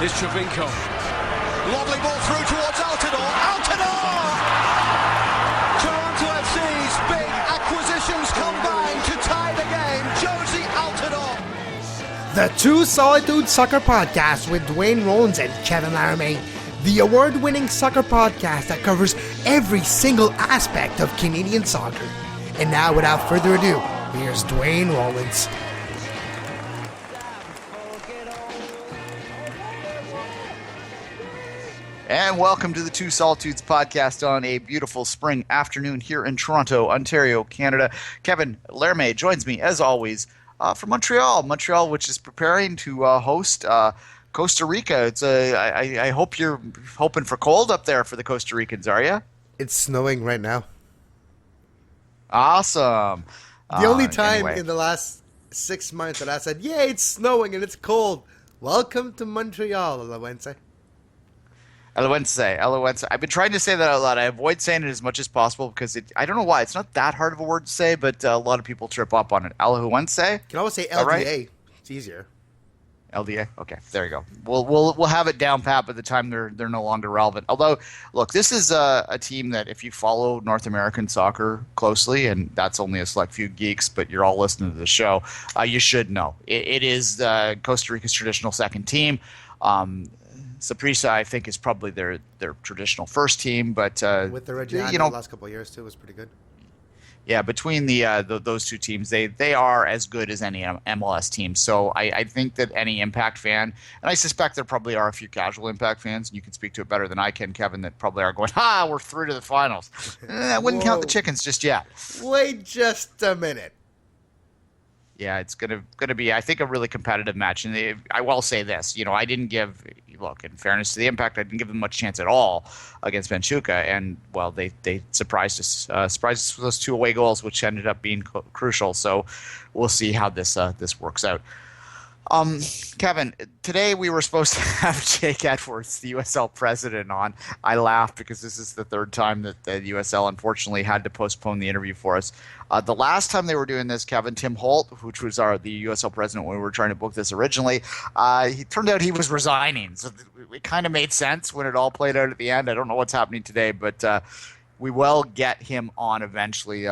Here's Trevinko. Lovely ball through towards Altidore. Altidore! Toronto FC's big acquisitions combine to tie the game. Josie Altidore. The Two Solitudes Soccer Podcast with Duane Rollins and Kevin Laramie. The award-winning soccer podcast that covers every single aspect of Canadian soccer. And now, without further ado, here's Duane Rollins. And welcome to the Two Solitudes podcast on a beautiful spring afternoon here in Toronto, Ontario, Canada. Kevin Laramie joins me, as always, from Montreal, which is preparing to host Costa Rica. I hope you're hoping for cold up there for the Costa Ricans, are you? It's snowing right now. Awesome. The only time in the last 6 months that I said, yeah, it's snowing and it's cold. Welcome to Montreal, Alawense. Alawense. I've been trying to say that out loud. I avoid saying it as much as possible because I don't know why. It's not that hard of a word to say, but a lot of people trip up on it. Alawense? You can always say LDA. Right? It's easier. LDA? Okay, there you go. We'll have it down pat by the time they're no longer relevant. Although, look, this is a team that if you follow North American soccer closely, and that's only a select few geeks, but you're all listening to the show, you should know. It is Costa Rica's traditional second team. Saprissa, I think, is probably their traditional first team, but with the Reggiano the last couple of years too was pretty good. Yeah, between those two teams, they are as good as any MLS team. So I think that any Impact fan, and I suspect there probably are a few casual Impact fans, and you can speak to it better than I can, Kevin, that probably are going, we're through to the finals. I wouldn't count the chickens just yet. Wait just a minute. Yeah, it's gonna be, I think, a really competitive match. And I will say this, I didn't give, look, in fairness to the Impact, I didn't give them much chance at all against Benfica. And, well, they surprised us with those 2 away goals, which ended up being crucial. So we'll see how this works out. Kevin, today we were supposed to have Jake Edwards, the USL president, on. I laughed because this is the third time that the USL unfortunately had to postpone the interview for us. The last time they were doing this, Kevin, Tim Holt, which was the USL president when we were trying to book this originally, he turned out he was resigning. So it kind of made sense when it all played out at the end. I don't know what's happening today, but we will get him on eventually.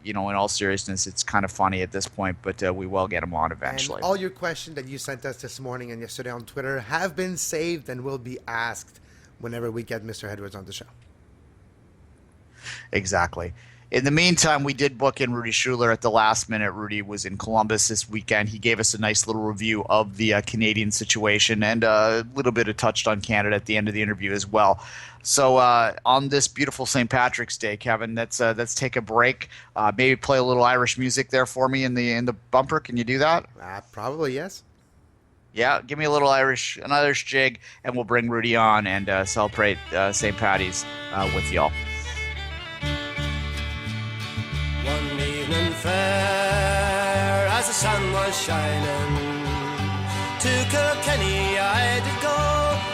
In all seriousness, it's kind of funny at this point, but we will get him on eventually. And all your questions that you sent us this morning and yesterday on Twitter have been saved and will be asked whenever we get Mr. Edwards on the show. Exactly. In the meantime, we did book in Rudi Schuller at the last minute. Rudi was in Columbus this weekend. He gave us a nice little review of the Canadian situation and a little bit of touched on Canada at the end of the interview as well. So on this beautiful St. Patrick's Day, Kevin, let's take a break. Maybe play a little Irish music there for me in the bumper. Can you do that? Probably, yes. Yeah, give me a little an Irish jig, and we'll bring Rudi on and celebrate St. Patty's with y'all. One evening fair, as the sun was shining, to Kilkenny I did go.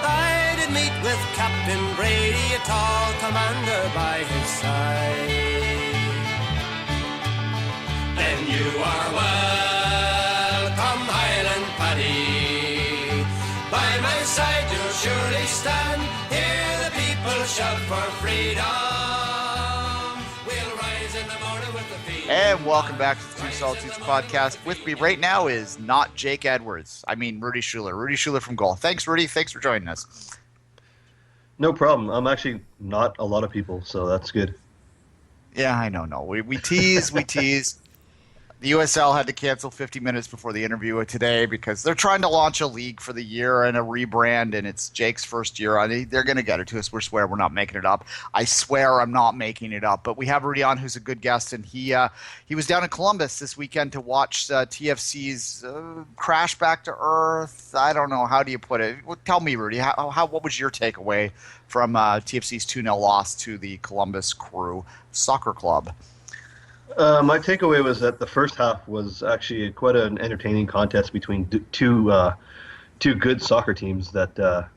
I did meet with Captain Brady, a tall commander by his side. Then you are welcome, Highland Paddy. By my side you'll surely stand. Hear the people shout for freedom. And welcome back to the Two Solitudes podcast. With me right now is not Jake Edwards. I mean Rudi Schuller. Rudi Schuller from Goal. Thanks, Rudi. Thanks for joining us. No problem. I'm actually not a lot of people, so that's good. Yeah, I know. No, we tease. The USL had to cancel 50 minutes before the interview today because they're trying to launch a league for the year and a rebrand, and it's Jake's first year on it. They're going to get it to us. We swear we're not making it up. I swear I'm not making it up. But we have Rudi on, who's a good guest, and he was down in Columbus this weekend to watch TFC's crash back to earth. I don't know. How do you put it? Well, tell me, Rudi, what was your takeaway from TFC's 2-0 loss to the Columbus Crew Soccer Club? My takeaway was that the first half was actually quite an entertaining contest between two good soccer teams that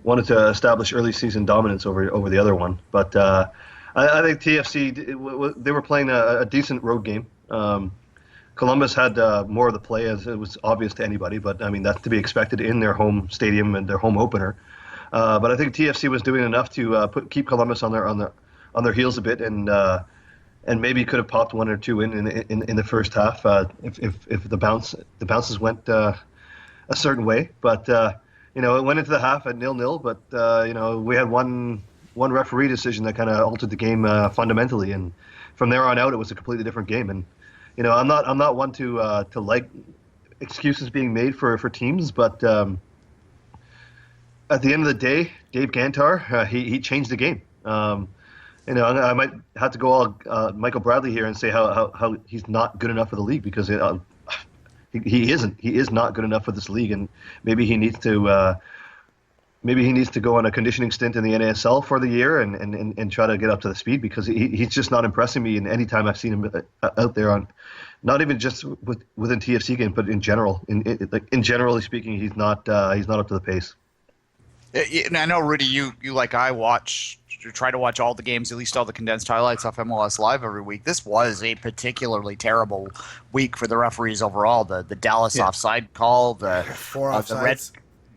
wanted to establish early season dominance over the other one. But I think TFC, they were playing a decent road game. Columbus had more of the play, as it was obvious to anybody. But I mean, that's to be expected in their home stadium and their home opener. But I think TFC was doing enough to keep Columbus on their heels a bit, and maybe could have popped one or two in the first half if the bounces went a certain way. But it went into the half at 0-0. But we had one referee decision that kind of altered the game fundamentally, and from there on out, it was a completely different game. And I'm not one to like excuses being made for teams, but at the end of the day, Dave Gantar, he changed the game. I might have to go all Michael Bradley here and say how he's not good enough for the league, because he isn't. He is not good enough for this league, and maybe he needs to go on a conditioning stint in the NASL for the year and try to get up to the speed, because he's just not impressing me in any time I've seen him out there on, not even just within TFC games, but in general. In generally speaking, he's not up to the pace. I know, Rudy, you like I try to watch all the games, at least all the condensed highlights off MLS Live every week. This was a particularly terrible week for the referees overall. The Dallas offside call, the 4 offsides.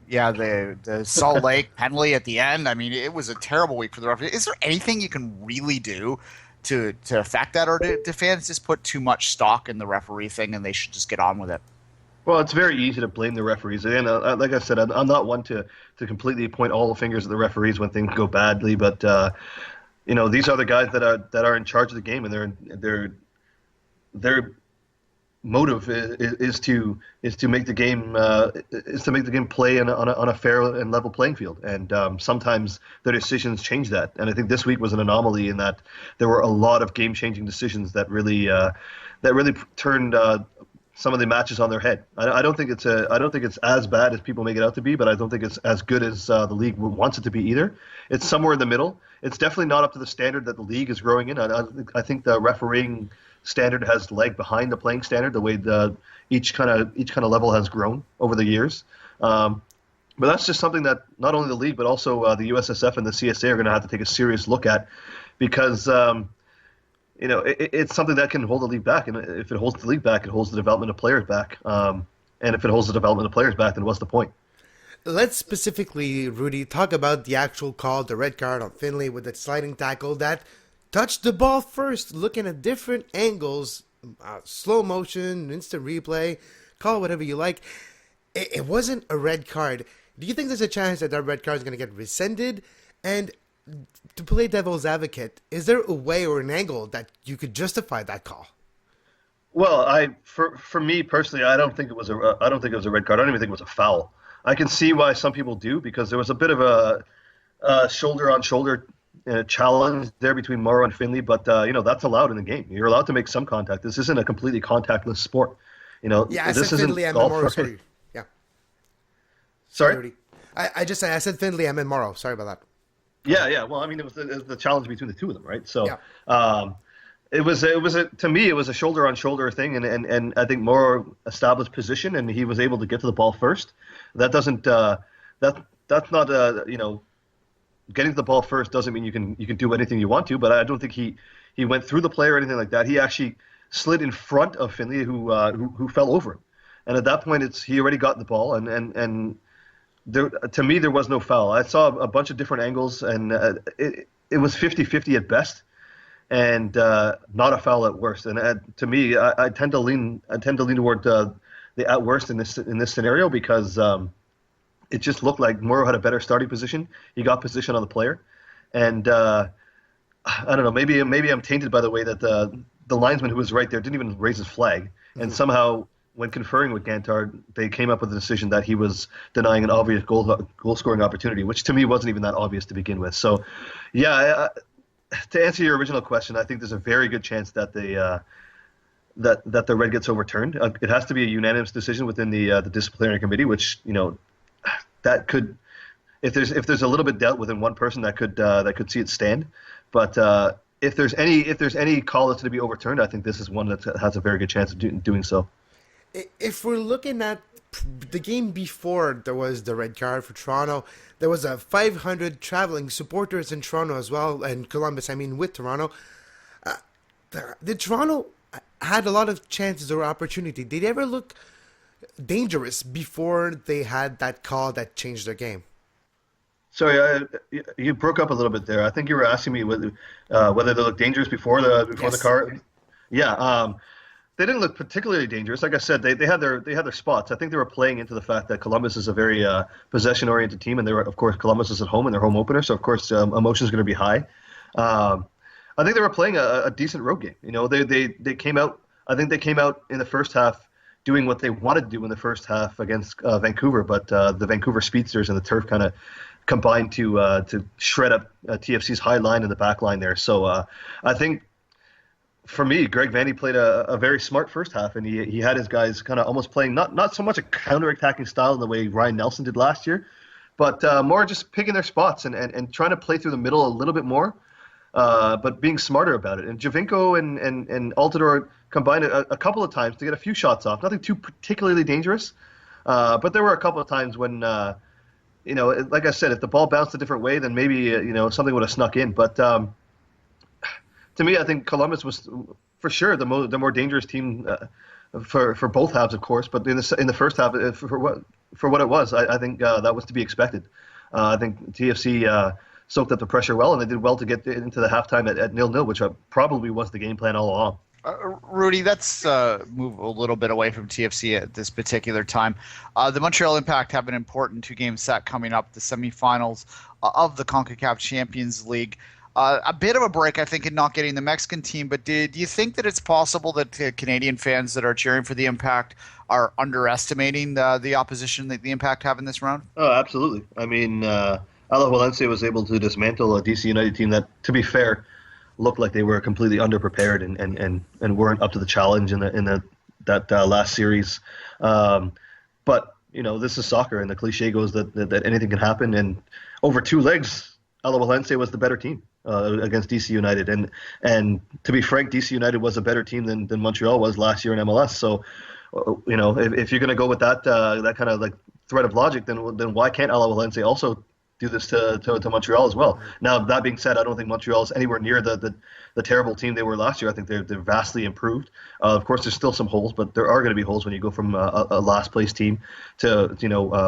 The Salt Lake penalty at the end. I mean, it was a terrible week for the referees. Is there anything you can really do to affect that, or do fans just put too much stock in the referee thing and they should just get on with it? Well, it's very easy to blame the referees. And like I said, I'm not one to completely point all the fingers at the referees when things go badly. But these are the guys that are in charge of the game, and their motive is to make the game play on a fair and level playing field. And sometimes their decisions change that. And I think this week was an anomaly in that there were a lot of game-changing decisions that really turned some of the matches on their head. I don't think it's as bad as people make it out to be, but I don't think it's as good as the league wants it to be either. It's somewhere in the middle. It's definitely not up to the standard that the league is growing in. I think the refereeing standard has lag behind the playing standard, the way each kind of level has grown over the years. But that's just something that not only the league, but also the USSF and the CSA are going to have to take a serious look at, because it's something that can hold the league back, and if it holds the league back, it holds the development of players back. And if it holds the development of players back, then what's the point? Let's specifically, Rudy, talk about the actual call, the red card on Finley with the sliding tackle that touched the ball first, looking at different angles, slow motion, instant replay, call whatever you like. It wasn't a red card. Do you think there's a chance that red card is going to get rescinded? And to play devil's advocate, is there a way or an angle that you could justify that call? Well, for me personally, I don't think it was a red card. I don't even think it was a foul. I can see why some people do, because there was a bit of a shoulder on shoulder challenge there between Morrow and Finley, but that's allowed in the game. You're allowed to make some contact. This isn't a completely contactless sport. Yeah, I this said Finley, I meant Morrow. Sorry. Yeah. Sorry. Rudy. I said Finley, I meant Morrow. Sorry about that. Yeah. Well, I mean, it was the challenge between the two of them, right? So, yeah. To me, it was a shoulder on shoulder thing, and I think Morrow established position, and he was able to get to the ball first. That doesn't that's not getting to the ball first doesn't mean you can do anything you want to. But I don't think he went through the play or anything like that. He actually slid in front of Finley, who fell over him, and at that point he already got the ball, and there, to me, there was no foul. I saw a bunch of different angles, and it was 50-50 at best, and not a foul at worst. And to me, I tend to lean toward the at worst in this scenario, because it just looked like Morrow had a better starting position. He got position on the player, and I don't know. Maybe I'm tainted by the way that the linesman who was right there didn't even raise his flag, and somehow, when conferring with Gantar, they came up with the decision that he was denying an obvious goal-scoring opportunity, which to me wasn't even that obvious to begin with. So, yeah, to answer your original question, I think there's a very good chance that the red gets overturned. It has to be a unanimous decision within the disciplinary committee, which that could, if there's a little bit doubt within one person, that could see it stand. But if there's any call that's to be overturned, I think this is one that has a very good chance of doing so. If we're looking at the game before there was the red card for Toronto, there was a 500 traveling supporters in Toronto as well, and Columbus, with Toronto. Did Toronto had a lot of chances or opportunity. Did they ever look dangerous before they had that call that changed their game? Sorry, you broke up a little bit there. I think you were asking me whether they looked dangerous before the car. Yeah, they didn't look particularly dangerous. Like I said, they had their spots. I think they were playing into the fact that Columbus is a very possession-oriented team, and of course Columbus is at home in their home opener, so of course emotion is going to be high. I think they were playing a decent road game. You know, they came out. I think they came out in the first half doing what they wanted to do in the first half against Vancouver, but the Vancouver speedsters and the turf kind of combined to shred up TFC's high line and the back line there. So I think, for me, Greg Vanney played a very smart first half, and he had his guys kind of almost playing not so much a counter-attacking style in the way Ryan Nelson did last year, but more just picking their spots and trying to play through the middle a little bit more, but being smarter about it. And Javinko and Altidore combined a couple of times to get a few shots off, nothing too particularly dangerous, but there were a couple of times when like I said, if the ball bounced a different way, then maybe something would have snuck in. But to me, I think Columbus was for sure the more dangerous team for both halves, of course. But in the first half, for what it was, I think that was to be expected. I think TFC soaked up the pressure well, and they did well to get into the halftime at 0-0, which probably was the game plan all along. Rudy, let's move a little bit away from TFC at this particular time. The Montreal Impact have an important two-game set coming up, the semifinals of the Concacaf Champions League. A bit of a break, I think, in not getting the Mexican team, but do you think that it's possible that Canadian fans that are cheering for the Impact are underestimating the opposition that the Impact have in this round? Oh, absolutely. I mean, Alajuelense was able to dismantle a DC United team that, to be fair, looked like they were completely underprepared and weren't up to the challenge in that last series. But this is soccer, and the cliche goes that anything can happen. And over two legs, Alajuelense was the better team against DC United. And to be frank, DC United was a better team than Montreal was last year in MLS. So if you're going to go with that kind of like thread of logic, then why can't Alajuelense also do this to Montreal as well? Now, that being said, I don't think Montreal is anywhere near the terrible team they were last year. I think they're vastly improved. Of course, there's still some holes, but there are going to be holes when you go from a last place team to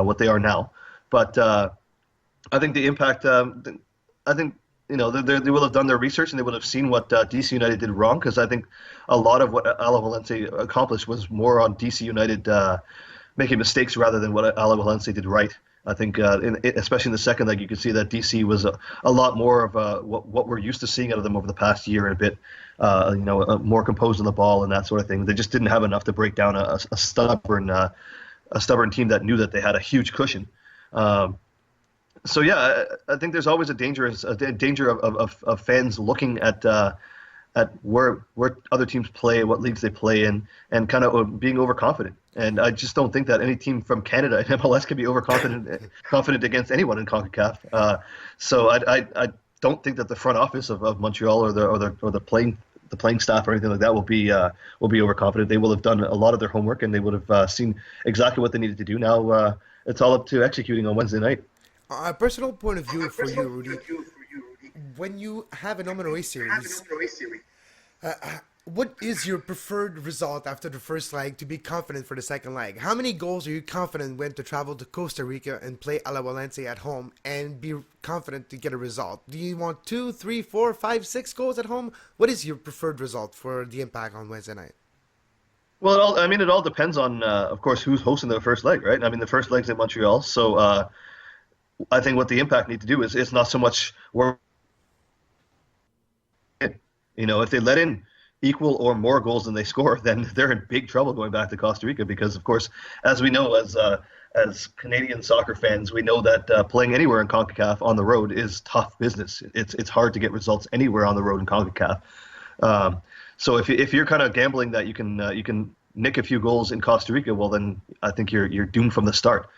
what they are now. But I think the Impact. I think they will have done their research, and they would have seen what DC United did wrong, because I think a lot of what Alajuelense accomplished was more on DC United making mistakes rather than what Alajuelense did right. I think, especially in the second leg, you could see that DC was a lot more of what we're used to seeing out of them over the past year, and a bit, more composed on the ball and that sort of thing. They just didn't have enough to break down a stubborn team that knew that they had a huge cushion. So yeah, I think there's always a danger of fans looking at where other teams play, what leagues they play in, and kind of being overconfident. And I just don't think that any team from Canada in MLS can be confident against anyone in CONCACAF. So I don't think that the front office of Montreal or the playing staff or anything like that will be overconfident. They will have done a lot of their homework, and they would have seen exactly what they needed to do. Now it's all up to executing on Wednesday night. A personal point of view for you, Rudy. When you have an home and away series, what is your preferred result after the first leg to be confident for the second leg? How many goals are you confident when to travel to Costa Rica and play Alajuelense at home and be confident to get a result? Do you want 2, 3, 4, 5, 6 goals at home? What is your preferred result for the Impact on Wednesday night? Well, it all depends on, of course, who's hosting the first leg, right? I mean, the first leg's in Montreal, so I think what the Impact need to do is it's not so much where, if they let in equal or more goals than they score, then they're in big trouble going back to Costa Rica, because, of course, as we know, as Canadian soccer fans, we know that playing anywhere in CONCACAF on the road is tough business. It's hard to get results anywhere on the road in CONCACAF. So if you're kind of gambling that you can nick a few goals in Costa Rica, well, then I think you're doomed from the start.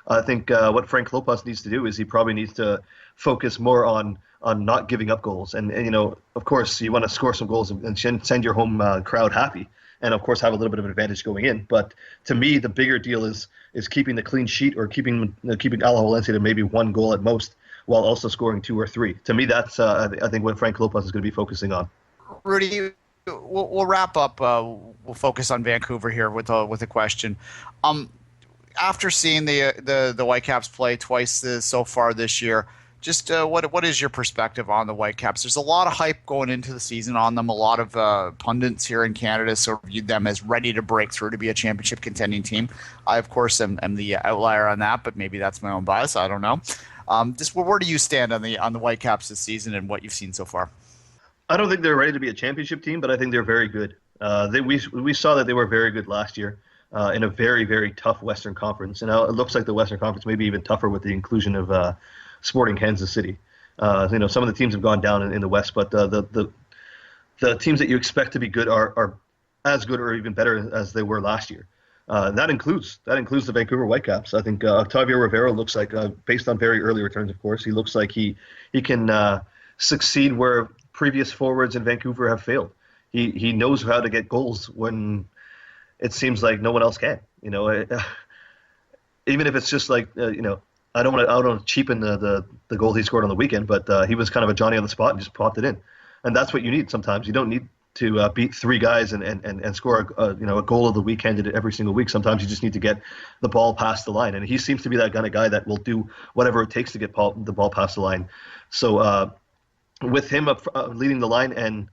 I think what Frank Lopez needs to do is he probably needs to focus more on not giving up goals. And of course, you want to score some goals and send your home crowd happy, and of course have a little bit of an advantage going in. But to me, the bigger deal is keeping the clean sheet, or keeping Alajuelense to maybe one goal at most, while also scoring 2 or 3. To me, that's I think what Frank Lopez is going to be focusing on. Rudy, we'll wrap up. We'll focus on Vancouver here with a question. After seeing the Whitecaps play twice so far this year, just what is your perspective on the Whitecaps? There's a lot of hype going into the season on them. A lot of pundits here in Canada sort of viewed them as ready to break through to be a championship contending team. I, of course, am the outlier on that, but maybe that's my own bias. I don't know. Just where do you stand on the Whitecaps this season and what you've seen so far? I don't think they're ready to be a championship team, but I think they're very good. We saw that they were very good last year in a very, very tough Western Conference. And now it looks like the Western Conference may be even tougher with the inclusion of Sporting Kansas City. Some of the teams have gone down in the West, but the teams that you expect to be good are as good or even better as they were last year. That includes the Vancouver Whitecaps. I think Octavio Rivera looks like, based on very early returns, of course, he looks like he can succeed where previous forwards in Vancouver have failed. He knows how to get goals when it seems like no one else can. Even if it's just like I don't want to cheapen the goal he scored on the weekend, but he was kind of a Johnny on the spot and just popped it in, and that's what you need sometimes. You don't need to beat three guys and score a goal of the weekend every single week. Sometimes you just need to get the ball past the line, and he seems to be that kind of guy that will do whatever it takes to get the ball past the line. So with him leading the line and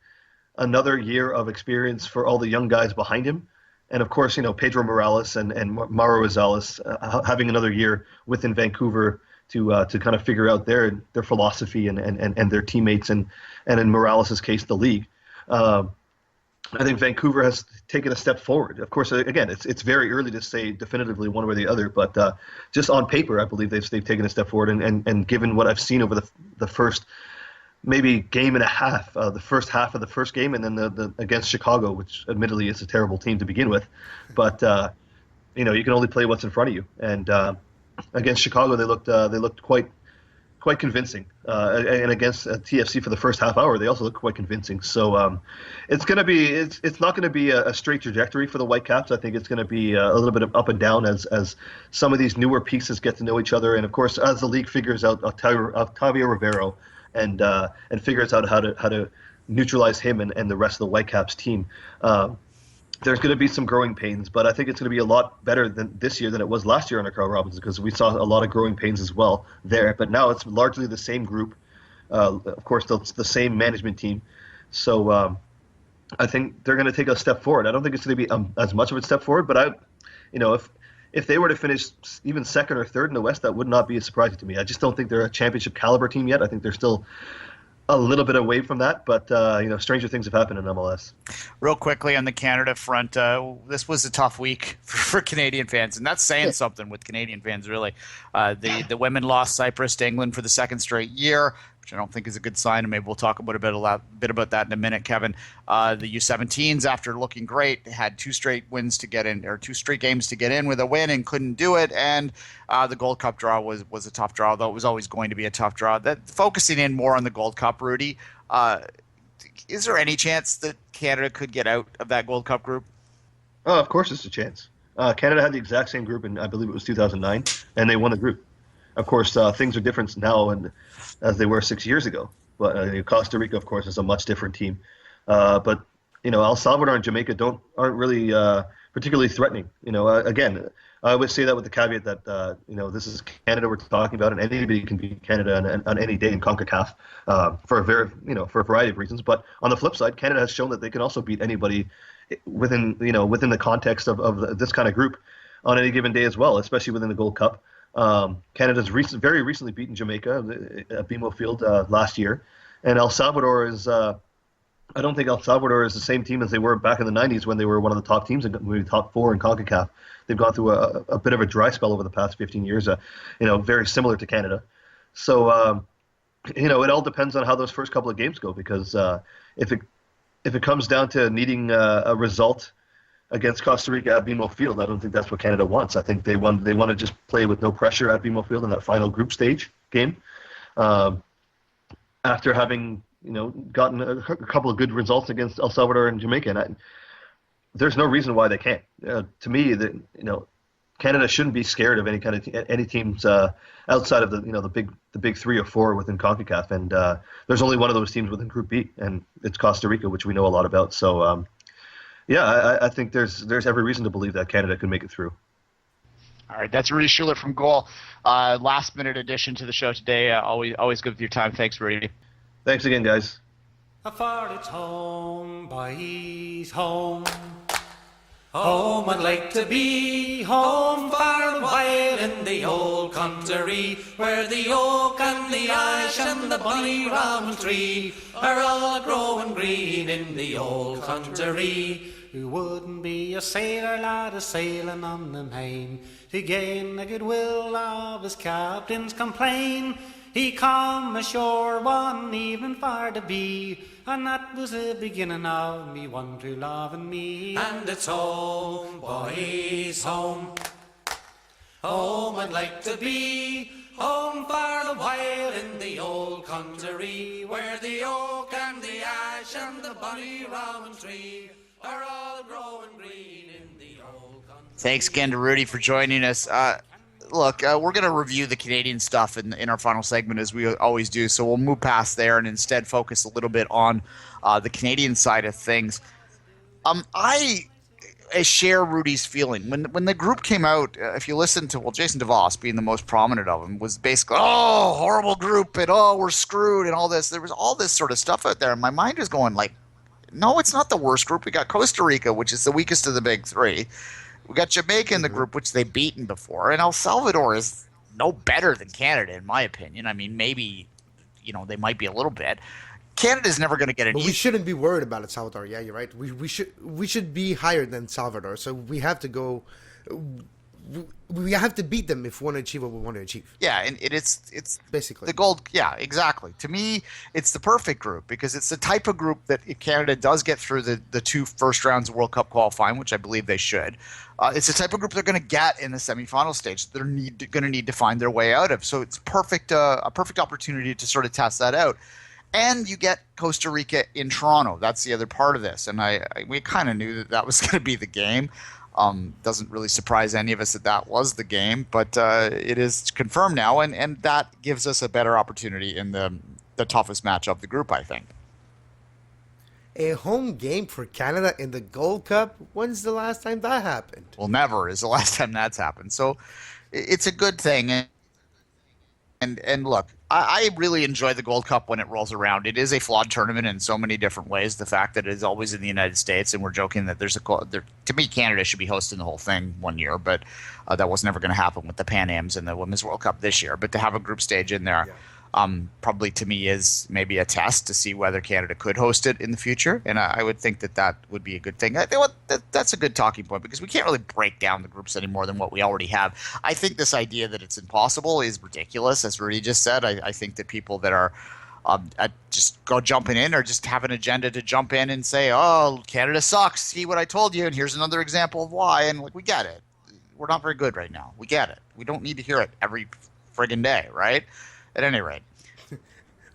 another year of experience for all the young guys behind him, and of course, Pedro Morales and Mauro Rosales having another year within Vancouver to kind of figure out their philosophy and their teammates and in Morales' case, the league. I think Vancouver has taken a step forward. Of course, again, it's very early to say definitively one way or the other, but just on paper, I believe they've taken a step forward. And given what I've seen over the first maybe game and a half, the first half of the first game, and then the against Chicago, which admittedly is a terrible team to begin with, but you can only play what's in front of you. And against Chicago, they looked quite convincing, and against TFC for the first half hour, they also looked quite convincing. So it's not going to be a straight trajectory for the Whitecaps. I think it's going to be a little bit of up and down as some of these newer pieces get to know each other, and of course, as the league figures out Octavio Rivero and figures out how to neutralize him and the rest of the Whitecaps team. There's going to be some growing pains, but I think it's going to be a lot better this year than it was last year under Carl Robinson, because we saw a lot of growing pains as well there. But now it's largely the same group. Of course, it's the same management team. So I think they're going to take a step forward. I don't think it's going to be as much of a step forward, but if they were to finish even second or third in the West, that would not be surprising to me. I just don't think they're a championship caliber team yet. I think they're still a little bit away from that, but stranger things have happened in MLS. Real quickly on the Canada front, this was a tough week for Canadian fans, and that's saying something with Canadian fans, really. The women lost Cyprus to England for the second straight year, which I don't think is a good sign, and maybe we'll talk about a bit about that in a minute, Kevin. The U17s, after looking great, had two straight games to get in with a win and couldn't do it, and the Gold Cup draw was a tough draw, though it was always going to be a tough draw. Focusing in more on the Gold Cup, Rudy, is there any chance that Canada could get out of that Gold Cup group? Oh, of course it's a chance. Canada had the exact same group in, I believe it was 2009, and they won the group. Of course, things are different now as they were 6 years ago. But Costa Rica, of course, is a much different team. But El Salvador and Jamaica aren't really particularly threatening. Again, I always say that with the caveat that this is Canada we're talking about, and anybody can beat Canada on any day in Concacaf for a variety of reasons. But on the flip side, Canada has shown that they can also beat anybody within the context of this kind of group on any given day as well, especially within the Gold Cup. Canada's very recently beaten Jamaica at BMO Field last year, and El Salvador is. I don't think El Salvador is the same team as they were back in the 90s when they were one of the top teams, maybe top four in CONCACAF. They've gone through a bit of a dry spell over the past 15 years, very similar to Canada. So, it all depends on how those first couple of games go, because if it comes down to needing a result against Costa Rica at BMO Field, I don't think that's what Canada wants. I think they want to just play with no pressure at BMO Field in that final group stage game. After having gotten a couple of good results against El Salvador and Jamaica, and there's no reason why they can't. To me, Canada shouldn't be scared of any teams outside of the big 3 or 4 within Concacaf, and there's only one of those teams within Group B, and it's Costa Rica, which we know a lot about. So I think there's every reason to believe that Canada could make it through. All right, that's Rudi Schuller from Goal. Last minute addition to the show today. Always good with your time. Thanks, Rudi. Thanks again, guys. For it's home, boys, home. Home I'd like to be, home for a while in the old country, where the oak and the ash and the bonny round tree are all growing green in the old country. Who wouldn't be a sailor lad a-sailing on the main, to gain the goodwill of his captain's complain? He come ashore one evening for to be, and that was the beginning of me one true loving me. And it's home, boys, home. Home I'd like to be, home for a while in the old country, where the oak and the ash and the bonny rowan tree are all growing green in the old country. Thanks again to Rudi for joining us. Look, we're going to review the Canadian stuff in our final segment, as we always do, so we'll move past there and instead focus a little bit on the Canadian side of things. I share Rudi's feeling. When the group came out, if you listen to, Jason DeVos, being the most prominent of them, was basically, oh, horrible group, and oh, we're screwed, and all this. There was all this sort of stuff out there, and my mind is going like, no, it's not the worst group. We got Costa Rica, which is the weakest of the big 3. We got Jamaica in the group, which they've beaten before, and El Salvador is no better than Canada, in my opinion. I mean, maybe, they might be a little bit. Canada's never going to get it. But we shouldn't be worried about El Salvador. Yeah, you're right. We should be higher than Salvador. So we have to go. We have to beat them if we want to achieve what we want to achieve. Yeah, and it's basically the gold. Yeah, exactly. To me, it's the perfect group because it's the type of group that if Canada does get through the 2 first rounds of World Cup qualifying, which I believe they should. It's the type of group they're going to get in the semifinal stage. They're going to need to find their way out of. So it's perfect, a perfect opportunity to sort of test that out. And you get Costa Rica in Toronto. That's the other part of this. And we kind of knew that was going to be the game. Doesn't really surprise any of us that was the game, but it is confirmed now, and that gives us a better opportunity in the toughest match of the group, I think. A home game for Canada in the Gold Cup? When's the last time that happened? Well, never is the last time that's happened. So it's a good thing. And look, I really enjoy the Gold Cup when it rolls around. It is a flawed tournament in so many different ways. The fact that it is always in the United States, and we're joking that to me, Canada should be hosting the whole thing one year, but that was never going to happen with the Pan Ams and the Women's World Cup this year. But to have a group stage in there, probably to me is maybe a test to see whether Canada could host it in the future, and I would think that would be a good thing. That's a good talking point because we can't really break down the groups any more than what we already have. I think this idea that it's impossible is ridiculous, as Rudi just said. I think that people that are just go jumping in or just have an agenda to jump in and say, oh, Canada sucks, see what I told you, and here's another example of why, and we get it. We're not very good right now. We get it. We don't need to hear it every friggin' day, right? At any rate.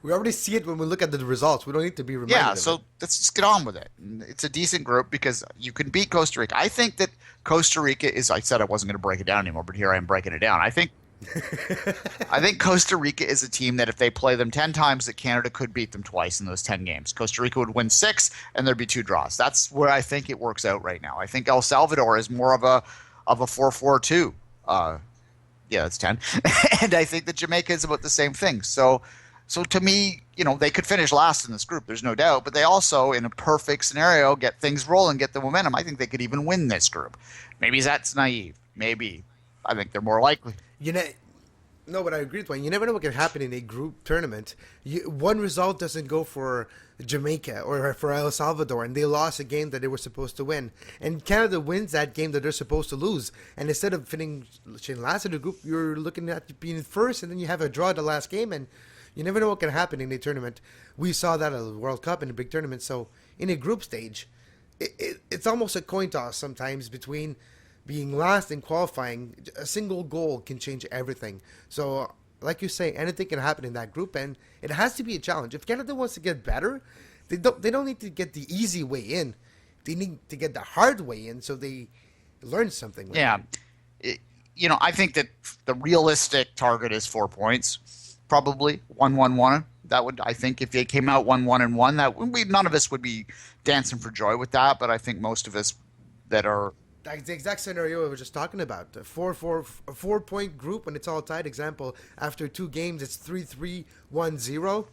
We already see it when we look at the results. We don't need to be reminded of it. So let's just get on with it. It's a decent group because you can beat Costa Rica. I think that Costa Rica is, I said I wasn't going to break it down anymore, but here I am breaking it down. I think Costa Rica is a team that if they play them 10 times, that Canada could beat them twice in those 10 games. Costa Rica would win 6, and there'd be 2 draws. That's where I think it works out right now. I think El Salvador is more of a 4-4-2. Yeah, that's 10. And I think that Jamaica is about the same thing. So to me, they could finish last in this group. There's no doubt. But they also, in a perfect scenario, get things rolling, get the momentum. I think they could even win this group. Maybe that's naive. Maybe. I think they're more likely. No, but I agree with Duane. You never know what can happen in a group tournament. One result doesn't go for Jamaica or for El Salvador, and they lost a game that they were supposed to win. And Canada wins that game that they're supposed to lose. And instead of finishing last in the group, you're looking at being first, and then you have a draw at the last game, and you never know what can happen in a tournament. We saw that at the World Cup in a big tournament. So in a group stage, it's almost a coin toss sometimes between being last and qualifying. A single goal can change everything. So, like you say, anything can happen in that group, and it has to be a challenge. If Canada wants to get better, they don't need to get the easy way in. They need to get the hard way in, so they learn something. Yeah, I think that the realistic target is 4 points, probably 1-1-1. That would, I think, if they came out 1-1-1, none of us would be dancing for joy with that. But I think most of us that are. That's the exact scenario we were just talking about. A 4-point group when it's all tied. Example, after 2 games, it's 3-3-1-0.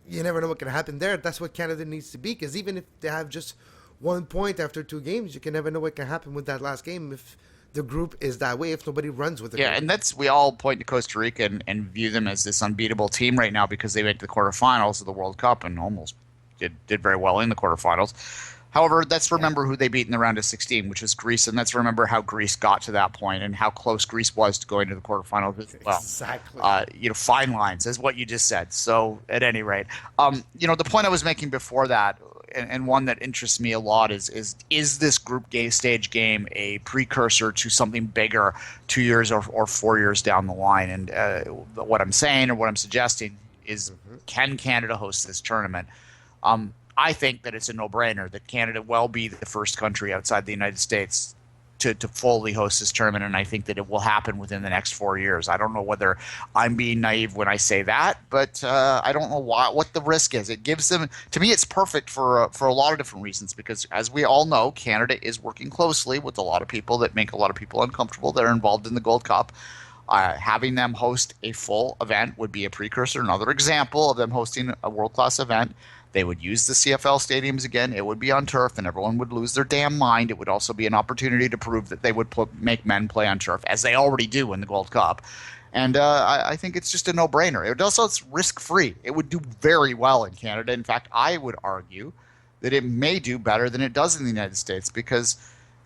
You never know what can happen there. That's what Canada needs to be, because even if they have just 1 point after 2 games, you can never know what can happen with that last game if the group is that way, if nobody runs with it. Yeah, and we all point to Costa Rica and view them as this unbeatable team right now because they went to the quarterfinals of the World Cup and almost did very well in the quarterfinals. However, let's remember who they beat in the round of 16, which was Greece, and let's remember how Greece got to that point and how close Greece was to going to the quarterfinals as well. Exactly. Fine lines, is what you just said. So, at any rate, the point I was making before that, and one that interests me a lot, is this group stage game a precursor to something bigger 2 years or 4 years down the line? And what I'm saying or what I'm suggesting is, can Canada host this tournament? I think that it's a no-brainer that Canada will be the first country outside the United States to fully host this tournament, and I think that it will happen within the next 4 years. I don't know whether I'm being naive when I say that, but I don't know what the risk is. It gives them, to me, it's perfect for a lot of different reasons, because as we all know, Canada is working closely with a lot of people that make a lot of people uncomfortable that are involved in the Gold Cup. Having them host a full event would be a precursor, another example of them hosting a world-class event. They would use the CFL stadiums again. It would be on turf, and everyone would lose their damn mind. It would also be an opportunity to prove that they would make men play on turf, as they already do in the Gold Cup. And I think it's just a no-brainer. It's risk-free. It would do very well in Canada. In fact, I would argue that it may do better than it does in the United States, because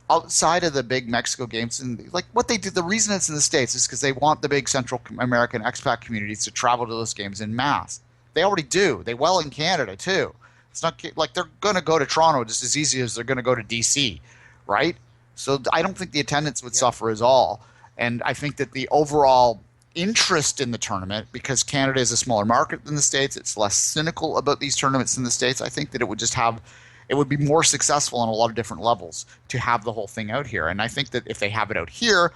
outside of the big Mexico games, and like what they do, the reason it's in the States is because they want the big Central American expat communities to travel to those games in mass. They already do. They in Canada too. It's not like they're going to go to Toronto just as easy as they're going to go to DC, right? So I don't think the attendance would suffer at all. And I think that the overall interest in the tournament, because Canada is a smaller market than the States, it's less cynical about these tournaments than the States. I think that it would be more successful on a lot of different levels to have the whole thing out here. And I think that if they have it out here,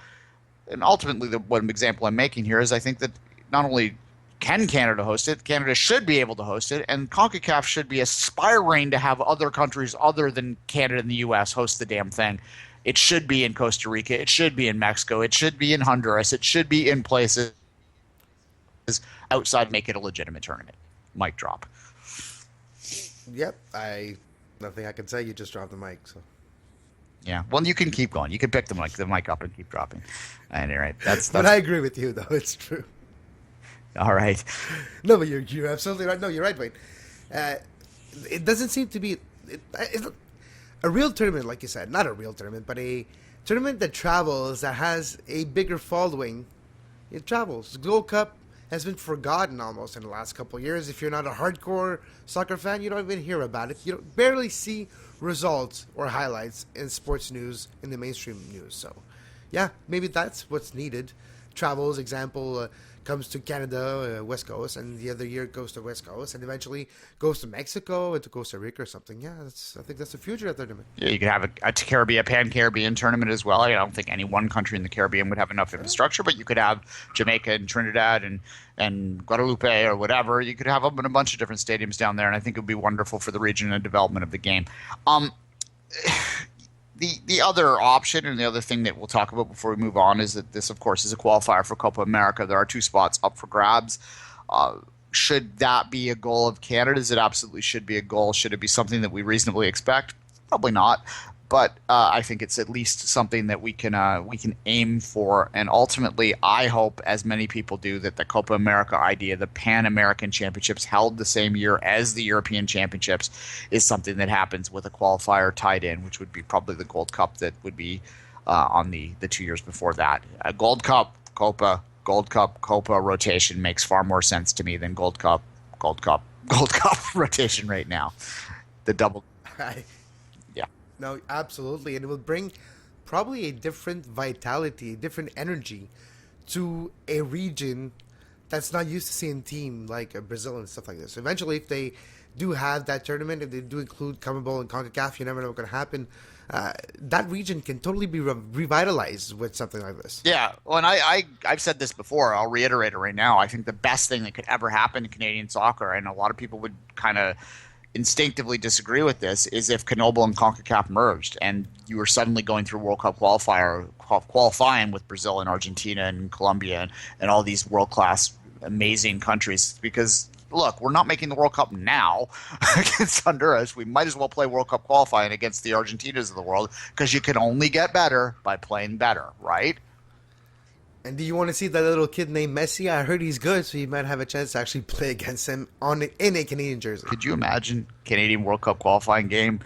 and ultimately one example I'm making here is I think that not only can Canada host it, Canada should be able to host it, and Concacaf should be aspiring to have other countries other than Canada and the U.S. host the damn thing. It should be in Costa Rica. It should be in Mexico. It should be in Honduras. It should be in places outside, make it a legitimate tournament. Mic drop. Yep. Nothing I can say. You just dropped the mic. So. Yeah. Well, you can keep going. You can pick the mic up and keep dropping. At any rate, that's. But I agree with you, though. It's true. All right. No, but you're absolutely right. No, you're right, Wayne. It doesn't seem to be a real tournament, like you said. Not a real tournament, but a tournament that travels, that has a bigger following. It travels. The Gold Cup has been forgotten almost in the last couple of years. If you're not a hardcore soccer fan, you don't even hear about it. You barely see results or highlights in sports news, in the mainstream news. So, yeah, maybe that's what's needed. Travels, example, comes to Canada, West Coast, and the other year goes to West Coast, and eventually goes to Mexico and to Costa Rica or something. Yeah, I think that's the future of the tournament. Yeah, you could have a Pan-Caribbean tournament as well. I don't think any one country in the Caribbean would have enough infrastructure, but you could have Jamaica and Trinidad and Guadalupe or whatever. You could have them in a bunch of different stadiums down there, and I think it would be wonderful for the region and development of the game. The other option and the other thing that we'll talk about before we move on is that this, of course, is a qualifier for Copa America. There are 2 spots up for grabs. Should that be a goal of Canada's? It absolutely should be a goal. Should it be something that we reasonably expect? Probably not. But I think it's at least something that we can aim for. And ultimately, I hope, as many people do, that the Copa America idea, the Pan-American Championships held the same year as the European Championships, is something that happens with a qualifier tied in, which would be probably the Gold Cup that would be on the 2 years before that. Gold Cup, Copa, Gold Cup, Copa rotation makes far more sense to me than Gold Cup rotation right now. The double. No, absolutely. And it will bring probably a different vitality, a different energy to a region that's not used to seeing team like Brazil and stuff like this. Eventually, if they do have that tournament, if they do include CONMEBOL and CONCACAF, you never know what's going to happen. That region can totally be revitalized with something like this. Yeah, well, and I've said this before. I'll reiterate it right now. I think the best thing that could ever happen to Canadian soccer, and a lot of people would kind of instinctively disagree with this, is if CONMEBOL and CONCACAF merged and you were suddenly going through World Cup qualifying with Brazil and Argentina and Colombia and all these world-class, amazing countries. Because look, we're not making the World Cup now against Honduras. We might as well play World Cup qualifying against the Argentinas of the world, because you can only get better by playing better, right? And do you want to see that little kid named Messi? I heard he's good, so you might have a chance to actually play against him in a Canadian jersey. Could you imagine Canadian World Cup qualifying game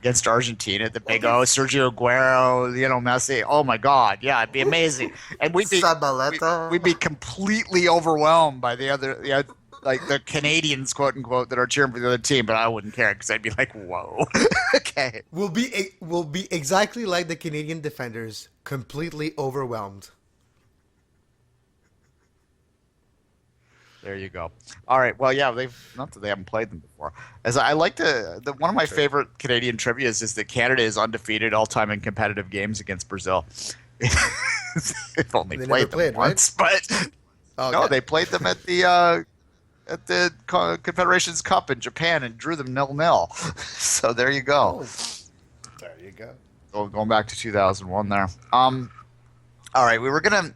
against Argentina? The big Sergio Aguero, Messi. Oh my God, yeah, it'd be amazing. And we'd be completely overwhelmed by the Canadians, quote unquote, that are cheering for the other team. But I wouldn't care, because I'd be like, whoa, okay. We'll be exactly like the Canadian defenders, completely overwhelmed. There you go. All right. Well, yeah, not that they haven't played them before. As I like one of my favorite Canadian trivias is that Canada is undefeated all time in competitive games against Brazil. They've only played them once, right? But no, they played them at the Confederations Cup in Japan and drew them 0-0. So there you go. Oh, there you go. Going back to 2001 there. All right, we were gonna.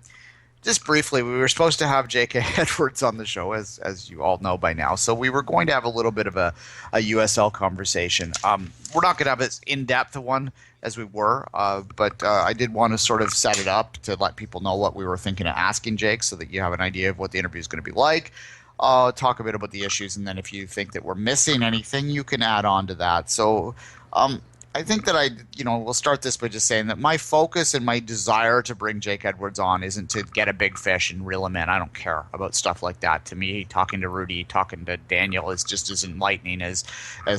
Just briefly, we were supposed to have J.K. Edwards on the show, as you all know by now. So we were going to have a little bit of a USL conversation. We're not going to have as in-depth a one as we were, but I did want to sort of set it up to let people know what we were thinking of asking Jake, so that you have an idea of what the interview is going to be like. Talk a bit about the issues, and then if you think that we're missing anything, you can add on to that. So I think that we'll start this by just saying that my focus and my desire to bring Jake Edwards on isn't to get a big fish and reel him in. I don't care about stuff like that. To me, talking to Rudy, talking to Daniel is just as enlightening as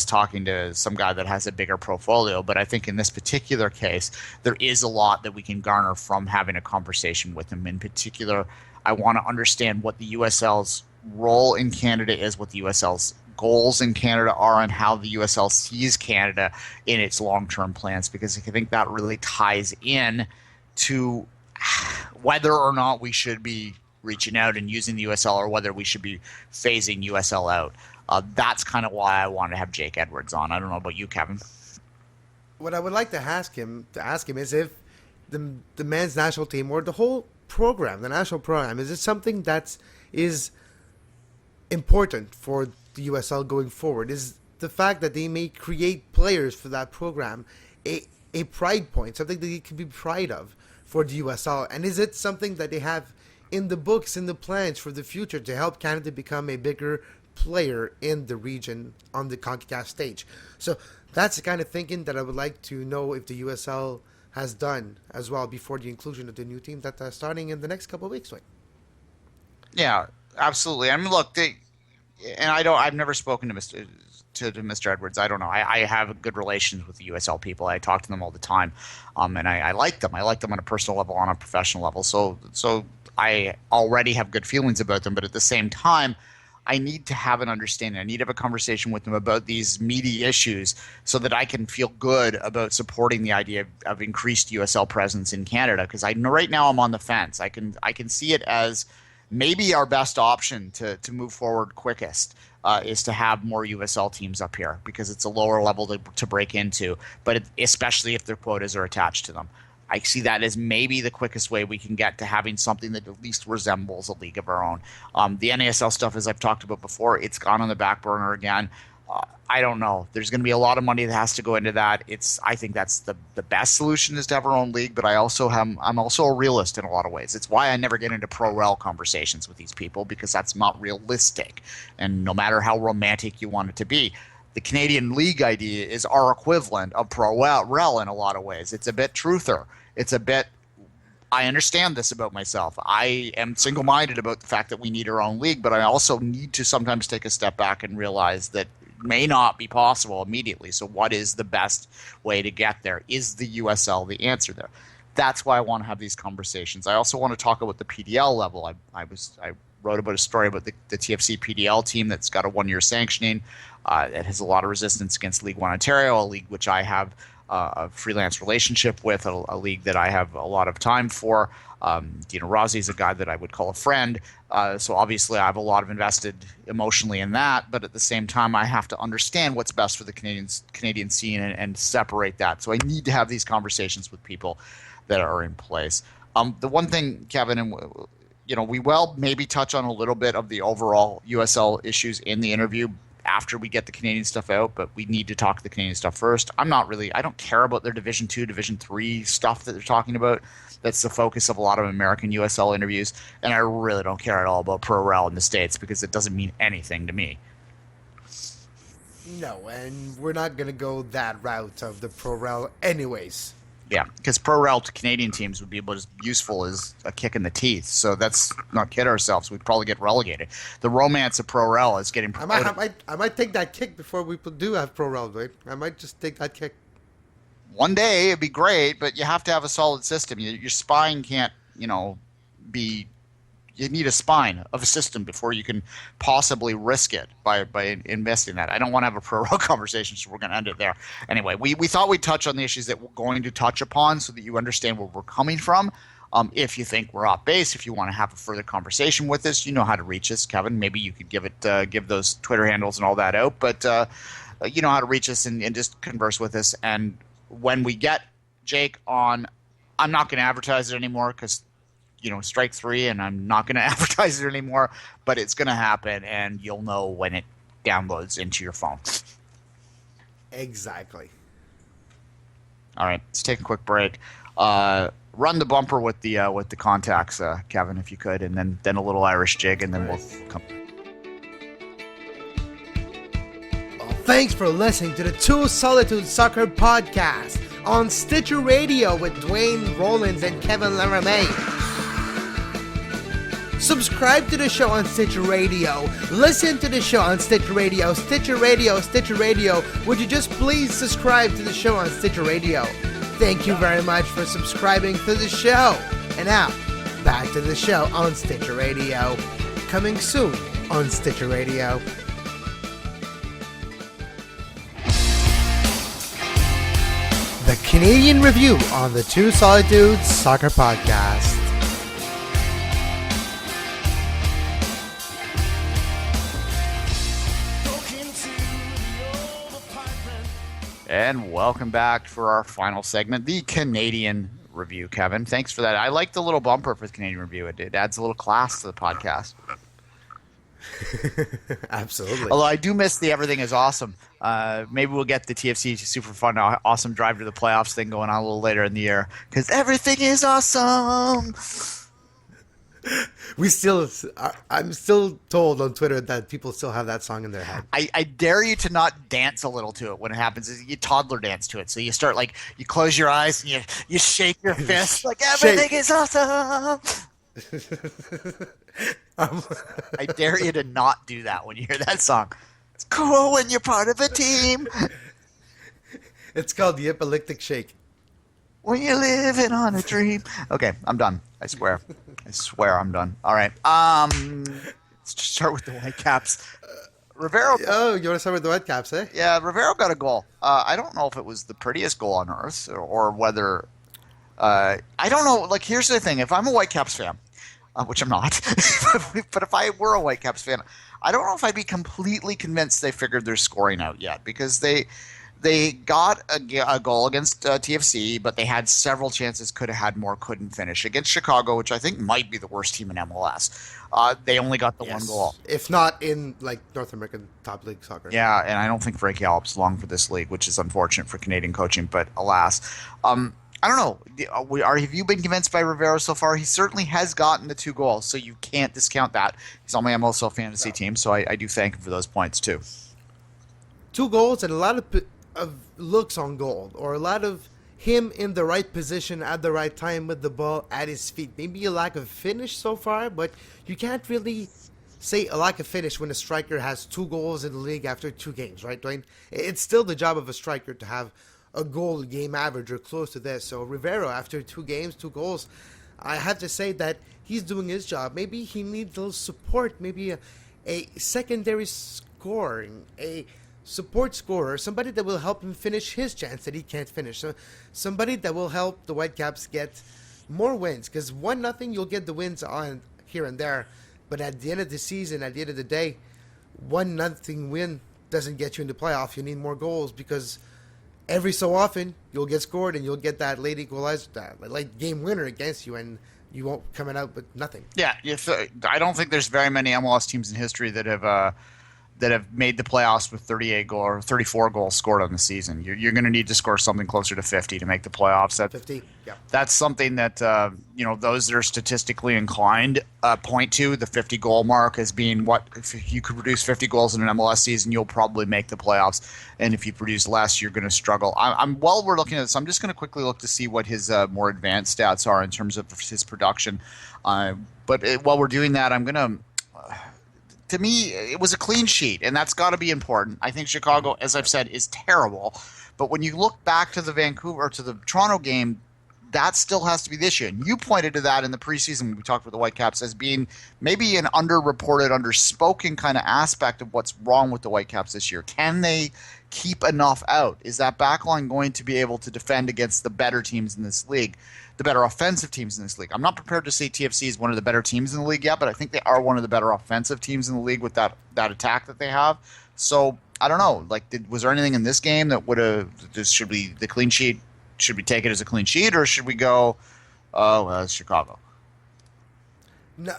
talking to some guy that has a bigger portfolio. But I think in this particular case, there is a lot that we can garner from having a conversation with him. In particular, I want to understand what the USL's role in Canada is, what the USL's goals in Canada are, and how the USL sees Canada in its long-term plans, because I think that really ties in to whether or not we should be reaching out and using the USL, or whether we should be phasing USL out. That's kind of why I want to have Jake Edwards on. I don't know about you, Kevin. What I would like to ask him is if the men's national team, or the whole program, the national program, is it something that is important for the USL going forward? Is the fact that they may create players for that program a pride point, something that they can be proud of for the USL? And is it something that they have in the books, in the plans for the future, to help Canada become a bigger player in the region on the CONCACAF stage? So that's the kind of thinking that I would like to know if the USL has done as well before the inclusion of the new team that's starting in the next couple of weeks. Right? Yeah, absolutely. I mean, look, I've never spoken to Mr. Edwards. I don't know. I have good relations with the USL people. I talk to them all the time, and I like them. I like them on a personal level, on a professional level. So I already have good feelings about them. But at the same time, I need to have an understanding. I need to have a conversation with them about these meaty issues, so that I can feel good about supporting the idea of increased USL presence in Canada. Because right now I'm on the fence. I can see it as maybe our best option to move forward quickest is to have more USL teams up here, because it's a lower level to break into, but especially if their quotas are attached to them. I see that as maybe the quickest way we can get to having something that at least resembles a league of our own. The NASL stuff, as I've talked about before, it's gone on the back burner again. I don't know. There's going to be a lot of money that has to go into that. I think that's the best solution, is to have our own league, but I'm also a realist in a lot of ways. It's why I never get into pro-rel conversations with these people, because that's not realistic. And no matter how romantic you want it to be, the Canadian league idea is our equivalent of pro-rel in a lot of ways. It's a bit truther. I understand this about myself. I am single-minded about the fact that we need our own league, but I also need to sometimes take a step back and realize that may not be possible immediately. So what is the best way to get there? Is the USL the answer there? That's why I want to have these conversations. I also want to talk about the PDL level. I wrote about a story about the TFC PDL team that's got a 1-year sanctioning. It has a lot of resistance against League One Ontario, a league which I have a freelance relationship with, a league that I have a lot of time for. Dino Rossi is a guy that I would call a friend. So obviously I have a lot of invested emotionally in that, but at the same time I have to understand what's best for the Canadian scene and separate that. So I need to have these conversations with people that are in place. The one thing, Kevin, and we will maybe touch on a little bit of the overall USL issues in the interview after we get the Canadian stuff out, but we need to talk the Canadian stuff first. I don't care about their Division 2, Division 3 stuff that they're talking about. That's the focus of a lot of American USL interviews, and I really don't care at all about Pro Rel in the States because it doesn't mean anything to me. No, and we're not going to go that route of the Pro Rel anyways. Yeah, because Pro Rel to Canadian teams would be about as useful as a kick in the teeth. So that's not kid ourselves. We'd probably get relegated. The romance of Pro Rel is getting promoted. I might take that kick before we do have Pro Rel, right? I might just take that kick. One day it'd be great, but you have to have a solid system. Your spine can't, be. You need a spine of a system before you can possibly risk it by investing in that. I don't want to have a pro rel conversation, so we're going to end it there. Anyway, we thought we'd touch on the issues that we're going to touch upon so that you understand where we're coming from. If you think we're off base, if you want to have a further conversation with us, you know how to reach us, Kevin. Maybe you could give those Twitter handles and all that out, but you know how to reach us and just converse with us. And when we get Jake on, I'm not going to advertise it anymore because strike 3, and I'm not going to advertise it anymore, but it's going to happen, and you'll know when it downloads into your phone. Exactly. All right, let's take a quick break. Run the bumper with the contacts, Kevin, if you could, and then a little Irish jig, and then we'll come. Well, thanks for listening to the Two Solitudes Soccer Podcast on Stitcher Radio with Duane Rollins and Kevin Laramie. Subscribe to the show on Stitcher Radio. Listen to the show on Stitcher Radio. Stitcher Radio, Stitcher Radio. Would you just please subscribe to the show on Stitcher Radio? Thank you very much for subscribing to the show. And now, back to the show on Stitcher Radio. Coming soon on Stitcher Radio. The Canadian Review on the Two Solitudes Soccer Podcast. And welcome back for our final segment, the Canadian Review, Kevin. Thanks for that. I like the little bumper for the Canadian Review. It adds a little class to the podcast. Absolutely. Although I do miss the everything is awesome. Maybe we'll get the TFC super fun, awesome drive to the playoffs thing going on a little later in the year. Because everything is awesome. I'm still told on Twitter that people still have that song in their head. I dare you to not dance a little to it when it happens. You toddler dance to it. So you start you close your eyes and you shake your fist like everything is awesome. I dare you to not do that when you hear that song. It's cool when you're part of a team. It's called the epileptic shake. When you're living on a dream. Okay, I'm done. I swear I'm done. All right. Let's just start with the Whitecaps. Rivero. Oh, you want to start with the Whitecaps, eh? Yeah, Rivero got a goal. I don't know if it was the prettiest goal on earth or whether. I don't know. Here's the thing. If I'm a Whitecaps fan, which I'm not, but if I were a Whitecaps fan, I don't know if I'd be completely convinced they figured their scoring out yet because they got a goal against TFC, but they had several chances, could have had more, couldn't finish. Against Chicago, which I think might be the worst team in MLS, they only got the one goal. If not in North American top league soccer. Yeah, and I don't think Frank Gallup's long for this league, which is unfortunate for Canadian coaching, but alas. I don't know. Have you been convinced by Rivero so far? He certainly has gotten the 2 goals, so you can't discount that. He's on my MLSL fantasy team, so I do thank him for those points too. 2 goals and a lot of looks on goal, or a lot of him in the right position at the right time with the ball at his feet. Maybe a lack of finish so far, but you can't really say a lack of finish when a striker has 2 goals in the league after 2 games, right, Duane? It's still the job of a striker to have a goal game average or close to this. So Rivero, after 2 games, 2 goals, I have to say that he's doing his job. Maybe he needs a little support, maybe a secondary scoring, a support scorer, somebody that will help him finish his chance that he can't finish. So somebody that will help the Whitecaps get more wins, because 1-0 you'll get the wins on here and there, but at the end of the season, at the end of the day, 1-0 win doesn't get you in the playoff. You need more goals, because every so often you'll get scored and you'll get that late equalizer, that late game winner against you, and you won't come out with nothing. Yeah, I don't think there's very many MLS teams in history that have made the playoffs with 38 goal or 34 goals scored on the season. You're going to need to score something closer to 50 to make the playoffs. 50, yeah. That's something that those that are statistically inclined point to the 50 goal mark as being what, if you could produce 50 goals in an MLS season, you'll probably make the playoffs, and if you produce less, you're going to struggle. While we're looking at this, I'm just going to quickly look to see what his more advanced stats are in terms of his production. While we're doing that, I'm going to. To me, it was a clean sheet, and that's got to be important. I think Chicago, as I've said, is terrible. But when you look back to the Toronto game, that still has to be the issue. And you pointed to that in the preseason when we talked with the Whitecaps as being maybe an underreported, underspoken kind of aspect of what's wrong with the Whitecaps this year. Can they keep enough out? Is that backline going to be able to defend against the better teams in this league, the better offensive teams in this league? I'm not prepared to say TFC is one of the better teams in the league yet, but I think they are one of the better offensive teams in the league with that attack that they have. So I don't know. Was there anything in this game that would have? Should we take it as a clean sheet, or should we go? Oh, well, it's Chicago. No,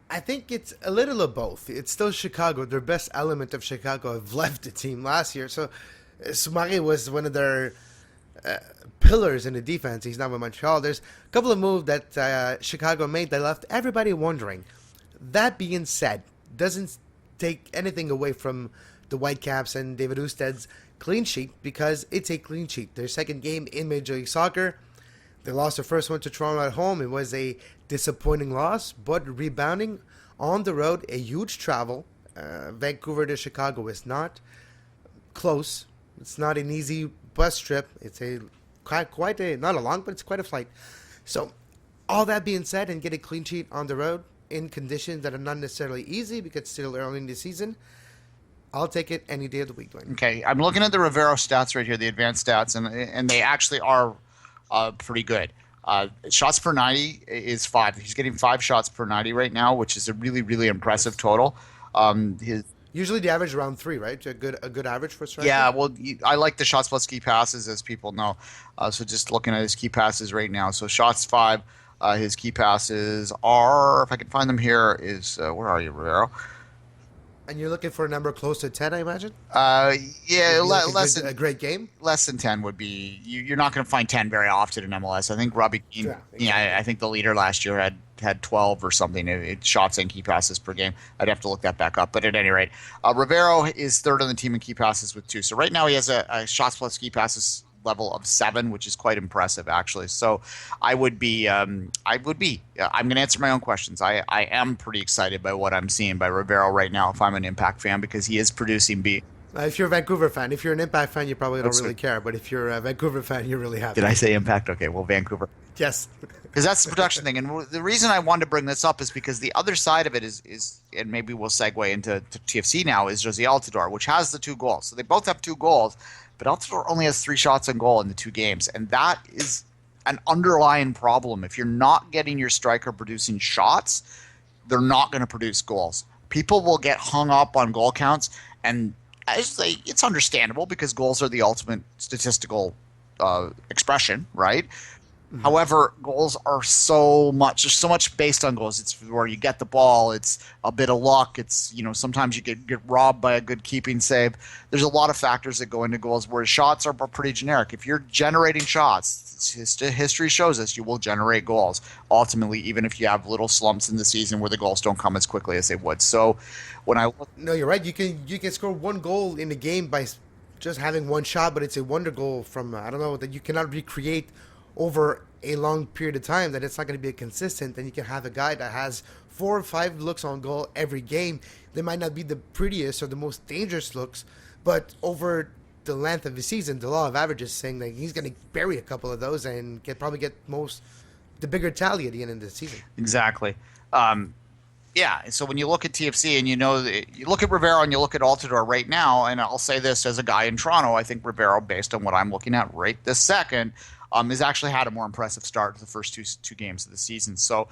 I think it's a little of both. It's still Chicago. Their best element of Chicago have left the team last year. So Soumare was one of their pillars in the defense. He's not with Montreal. There's a couple of moves that Chicago made that left everybody wondering. That being said, doesn't take anything away from the Whitecaps and David Ousted's clean sheet, because it's a clean sheet. Their second game in Major League Soccer. They lost the first one to Toronto at home. It was a disappointing loss, but rebounding on the road, a huge travel. Vancouver to Chicago is not close. It's not an easy bus trip. It's quite a not a long, but it's quite a flight. So all that being said, and get a clean sheet on the road in conditions that are not necessarily easy because it's still early in the season, I'll take it any day of the week, Duane. Okay, I'm looking at the Rivero stats right here, the advanced stats, and they actually are pretty good. Shots per 90 is 5. He's getting 5 shots per 90 right now, which is a really, really impressive total. Usually the average around 3, right? A good average for a striker? Yeah, well, I like the shots plus key passes, as people know. So just looking at his key passes right now. So shots 5, his key passes are, if I can find them here, is, where are you, Rivero? And you're looking for a number close to 10, I imagine? Yeah, less than a great game. Less than 10 would be. You're not going to find 10 very often in MLS. I think Robbie Keane. Yeah, exactly. Yeah, I think the leader last year had 12 or something shots and key passes per game. I'd have to look that back up. But at any rate, Rivero is third on the team in key passes with 2. So right now he has a shots plus key passes level of 7, which is quite impressive, actually. So I'm going to answer my own questions. I am pretty excited by what I'm seeing by Rivero right now if I'm an Impact fan, because he is producing B. If you're a Vancouver fan, if you're an Impact fan, you probably don't really care. But if you're a Vancouver fan, you're really happy. Did I say Impact? Okay, well, Vancouver. Yes. Because that's the production thing. And the reason I wanted to bring this up is because the other side of it is and maybe we'll segue into TFC now, is Jozy Altidore, which has the 2 goals. So they both have 2 goals, but Altidore only has 3 shots on goal in the 2 games. And that is an underlying problem. If you're not getting your striker producing shots, they're not going to produce goals. People will get hung up on goal counts, and I say it's understandable because goals are the ultimate statistical expression, right? Mm-hmm. However, goals are there's so much based on goals. It's where you get the ball. It's a bit of luck. It's, sometimes you get robbed by a good keeping save. There's a lot of factors that go into goals, whereas shots are pretty generic. If you're generating shots, history shows us you will generate goals ultimately, even if you have little slumps in the season where the goals don't come as quickly as they would. So when I look, no, you're right. You can score 1 goal in a game by just having 1 shot, but it's a wonder goal from that you cannot recreate over a long period of time, that it's not going to be consistent. Then you can have a guy that has 4 or 5 looks on goal every game. They might not be the prettiest or the most dangerous looks, but over the length of the season, the law of averages saying that he's going to bury a couple of those and probably get the bigger tally at the end of the season. Exactly. Yeah, so when you look at TFC and you look at Rivero and you look at Altidore right now, and I'll say this as a guy in Toronto, I think Rivero, based on what I'm looking at right this second, has actually had a more impressive start to the first two games of the season. So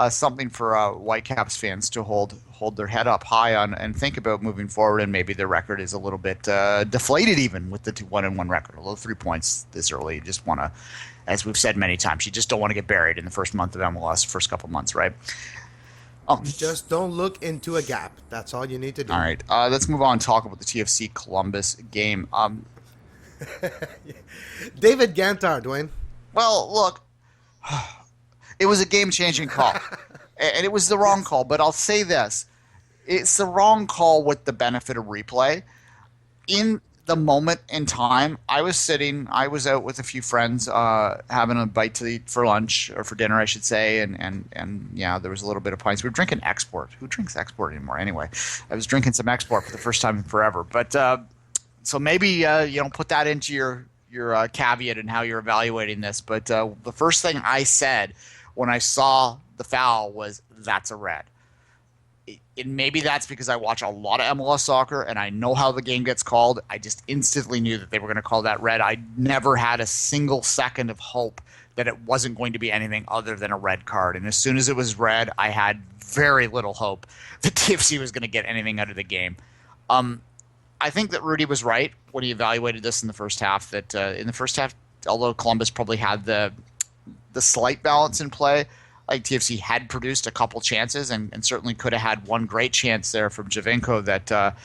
something for Whitecaps fans to hold their head up high on and think about moving forward, and maybe their record is a little bit deflated even with the 1-1 record. Although 3 points this early, you just want to, as we've said many times, you just don't want to get buried in the first month of MLS, first couple months, right? Just don't look into a gap. That's all you need to do. All right. Let's move on and talk about the TFC Columbus game. David Gantar, Duane. Well, look, it was a game-changing call. And it was the wrong call. But I'll say this. It's the wrong call with the benefit of replay. In the moment in time, I was out with a few friends having a bite to eat for lunch, or for dinner, I should say, and yeah, there was a little bit of pints. We were drinking Export. Who drinks Export anymore? Anyway, I was drinking some Export for the first time in forever. But so maybe put that into your caveat in how you're evaluating this. But the first thing I said when I saw the foul was, "That's a red." And maybe that's because I watch a lot of MLS soccer and I know how the game gets called. I just instantly knew that they were going to call that red. I never had a single second of hope that it wasn't going to be anything other than a red card. And as soon as it was red, I had very little hope that TFC was going to get anything out of the game. I think that Rudi was right when he evaluated this in the first half, that in the first half, although Columbus probably had the slight balance in play, like TFC had produced a couple chances and certainly could have had one great chance there from Giovinco that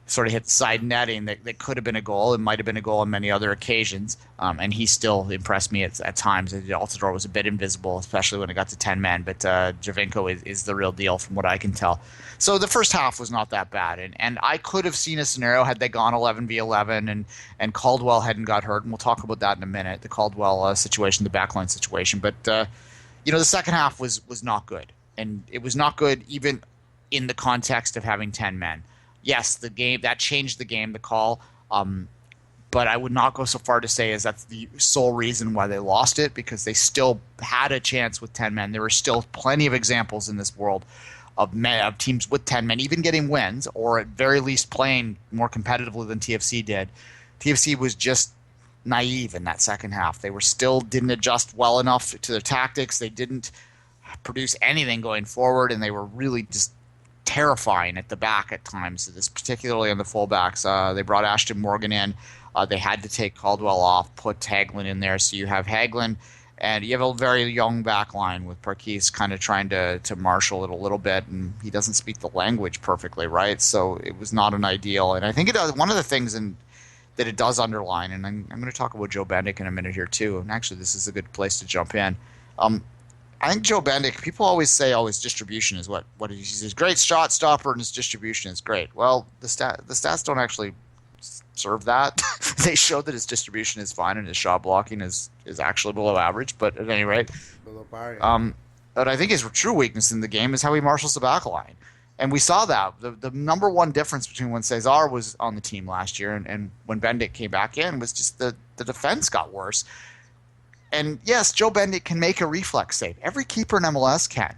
sort of hit the side netting that could have been a goal. It might have been a goal on many other occasions, and he still impressed me at times. Altidore was a bit invisible, especially when it got to 10 men, but Giovinco is the real deal from what I can tell. So the first half was not that bad, and I could have seen a scenario had they gone 11v11 and Caldwell hadn't got hurt, and we'll talk about that in a minute, the Caldwell situation, the backline situation, but the second half was not good, and it was not good even in the context of having 10 men. Yes, the game that changed the game, the call, but I would not go so far to say as that's the sole reason why they lost it, because they still had a chance with 10 men. There were still plenty of examples in this world of teams with 10 men even getting wins, or at very least playing more competitively than TFC did. TFC was just naive in that second half. They didn't adjust well enough to their tactics. They didn't produce anything going forward, and they were really just terrifying at the back at times, this particularly on the fullbacks. They brought Ashton Morgan in. They had to take Caldwell off, put Hagelin in there. So you have Hagelin, and you have a very young back line with Parkis kind of trying to marshal it a little bit, and he doesn't speak the language perfectly, right? So it was not an ideal. And I think one of the things that it does underline, and I'm going to talk about Joe Bendik in a minute here too, and actually this is a good place to jump in. I think Joe Bendik, people always say, his distribution is what he's a great shot stopper and his distribution is great. Well, the stats don't actually serve that. They show that his distribution is fine and his shot blocking is actually below average, but at any rate, below par, yeah. But I think his true weakness in the game is how he marshals the back line. And we saw that. The number one difference between when Cesar was on the team last year and when Bendik came back in was just the defense got worse. And yes, Joe Bendik can make a reflex save. Every keeper in MLS can.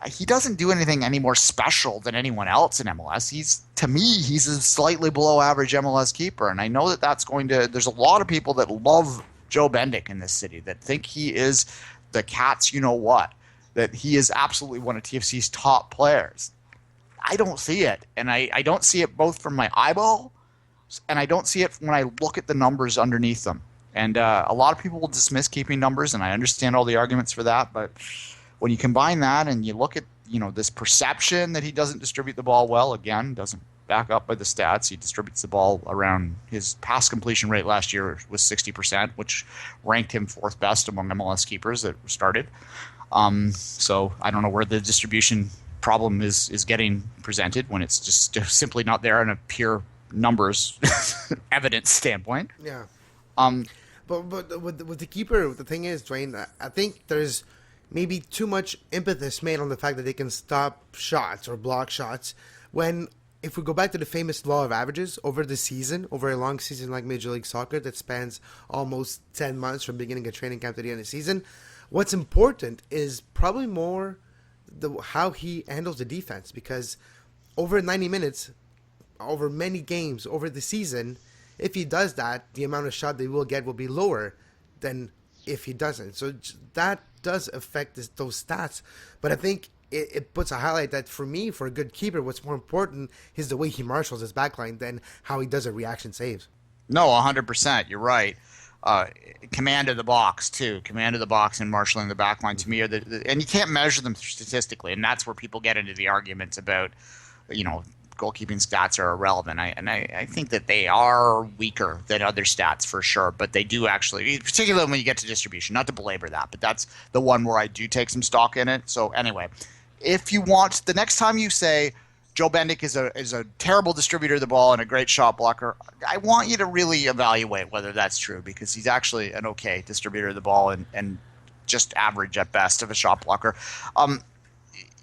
He doesn't do anything any more special than anyone else in MLS. To me, he's a slightly below average MLS keeper. And I know there's a lot of people that love Joe Bendik in this city, that think he is the cat's you-know-what, that he is absolutely one of TFC's top players. I don't see it. And I don't see it both from my eyeball, and I don't see it when I look at the numbers underneath them. And a lot of people will dismiss keeping numbers, and I understand all the arguments for that. But when you combine that and you look at this perception that he doesn't distribute the ball well, again, doesn't back up by the stats. He distributes the ball around, his pass completion rate last year was 60%, which ranked him fourth best among MLS keepers that started. So I don't know where the distribution problem is getting presented when it's just simply not there in a pure numbers evidence standpoint. Yeah. But with the keeper, the thing is, Duane, I think there's maybe too much emphasis made on the fact that they can stop shots or block shots when if we go back to the famous law of averages over the season, over a long season like Major League Soccer that spans almost 10 months from beginning of training camp to the end of the season, what's important is probably more how he handles the defense, because over 90 minutes, over many games, over the season, if he does that, the amount of shot they will get will be lower than if he doesn't. So that does affect those stats. But I think it puts a highlight that for me, for a good keeper, what's more important is the way he marshals his backline than how he does a reaction saves. No, 100%. You're right. Command of the box, too. Command of the box and marshaling the backline, to me, are and you can't measure them statistically, and that's where people get into the arguments about, goalkeeping stats are irrelevant. I think that they are weaker than other stats for sure, but they do actually, particularly when you get to distribution, not to belabor that, but that's the one where I do take some stock in it. So anyway, if you want, the next time you say Joe Bendik is a terrible distributor of the ball and a great shot blocker, I want you to really evaluate whether that's true, because he's actually an okay distributor of the ball and just average at best of a shot blocker.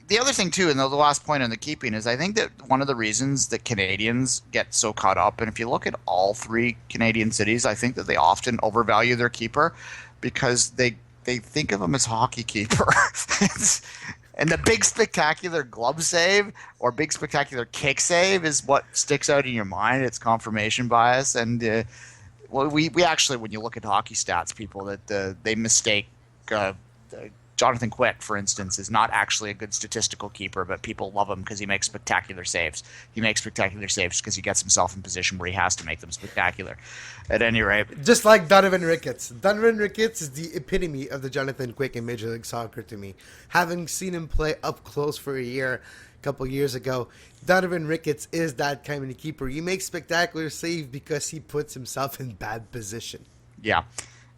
The other thing, too, and the last point on the keeping is I think that one of the reasons that Canadians get so caught up, and if you look at all three Canadian cities, I think that they often overvalue their keeper because they think of him as hockey keeper. And the big spectacular glove save or big spectacular kick save is what sticks out in your mind. It's confirmation bias. And we actually, when you look at hockey stats, people, that they mistake Jonathan Quick, for instance, is not actually a good statistical keeper, but people love him because he makes spectacular saves. He makes spectacular saves because he gets himself in position where he has to make them spectacular. At any rate. Just like Donovan Ricketts. Donovan Ricketts is the epitome of the Jonathan Quick in Major League Soccer to me. Having seen him play up close for a couple years ago, Donovan Ricketts is that kind of keeper. He makes spectacular saves because he puts himself in bad position. Yeah.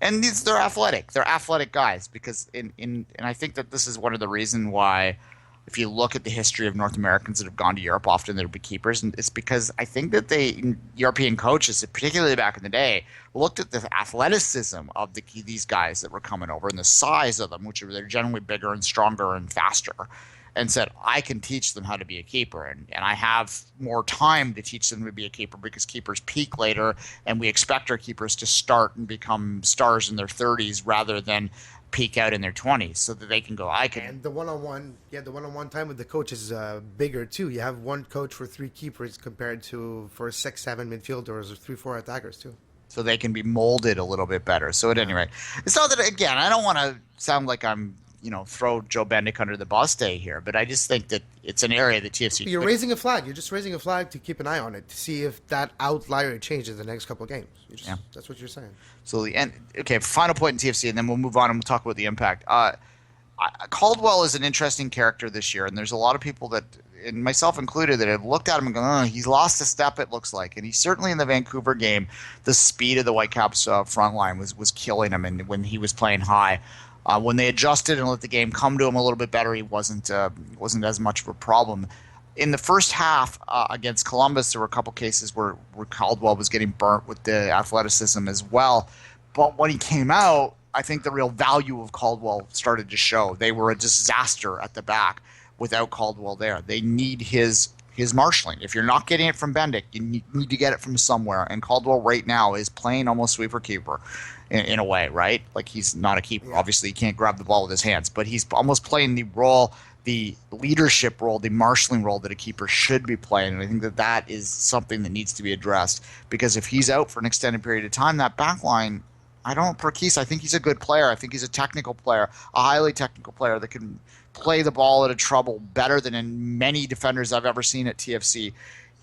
And they're athletic. They're athletic guys because and I think that this is one of the reasons why, if you look at the history of North Americans that have gone to Europe, often they're big keepers, and it's because I think that European coaches, particularly back in the day, looked at the athleticism of these guys that were coming over and the size of them, which they're generally bigger and stronger and faster, and said, I can teach them how to be a keeper. And I have more time to teach them to be a keeper because keepers peak later, and we expect our keepers to start and become stars in their 30s rather than peak out in their 20s so that they can go, And the one-on-one time with the coach is bigger, too. You have one coach for 3 keepers compared to for 6-7 midfielders or 3-4 attackers, too. So they can be molded a little bit better. So at any rate, it's not that, again, I don't want to sound like I'm throw Joe Bendik under the bus day here, but I just think that it's an area that TFC. You're raising a flag. You're just raising a flag to keep an eye on it to see if that outlier changes the next couple of games. That's what you're saying. So final point in TFC, and then we'll move on and we'll talk about the impact. Caldwell is an interesting character this year, and there's a lot of people that, and myself included, that have looked at him and gone, he's lost a step, it looks like. And he's certainly in the Vancouver game, the speed of the Whitecaps front line was killing him, and when he was playing high. When they adjusted and let the game come to him a little bit better, he wasn't as much of a problem. In the first half against Columbus, there were a couple cases where Caldwell was getting burnt with the athleticism as well. But when he came out, I think the real value of Caldwell started to show. They were a disaster at the back without Caldwell there. They need his marshalling. If you're not getting it from Bendik, you need to get it from somewhere. And Caldwell right now is playing almost sweeper keeper. In a way, right? Like, he's not a keeper. Obviously, he can't grab the ball with his hands, but he's almost playing the role, the leadership role, the marshalling role that a keeper should be playing. And I think that is something that needs to be addressed, because if he's out for an extended period of time, that back line, I think he's a good player. I think he's a technical player, a highly technical player that can play the ball out of trouble better than in many defenders I've ever seen at TFC.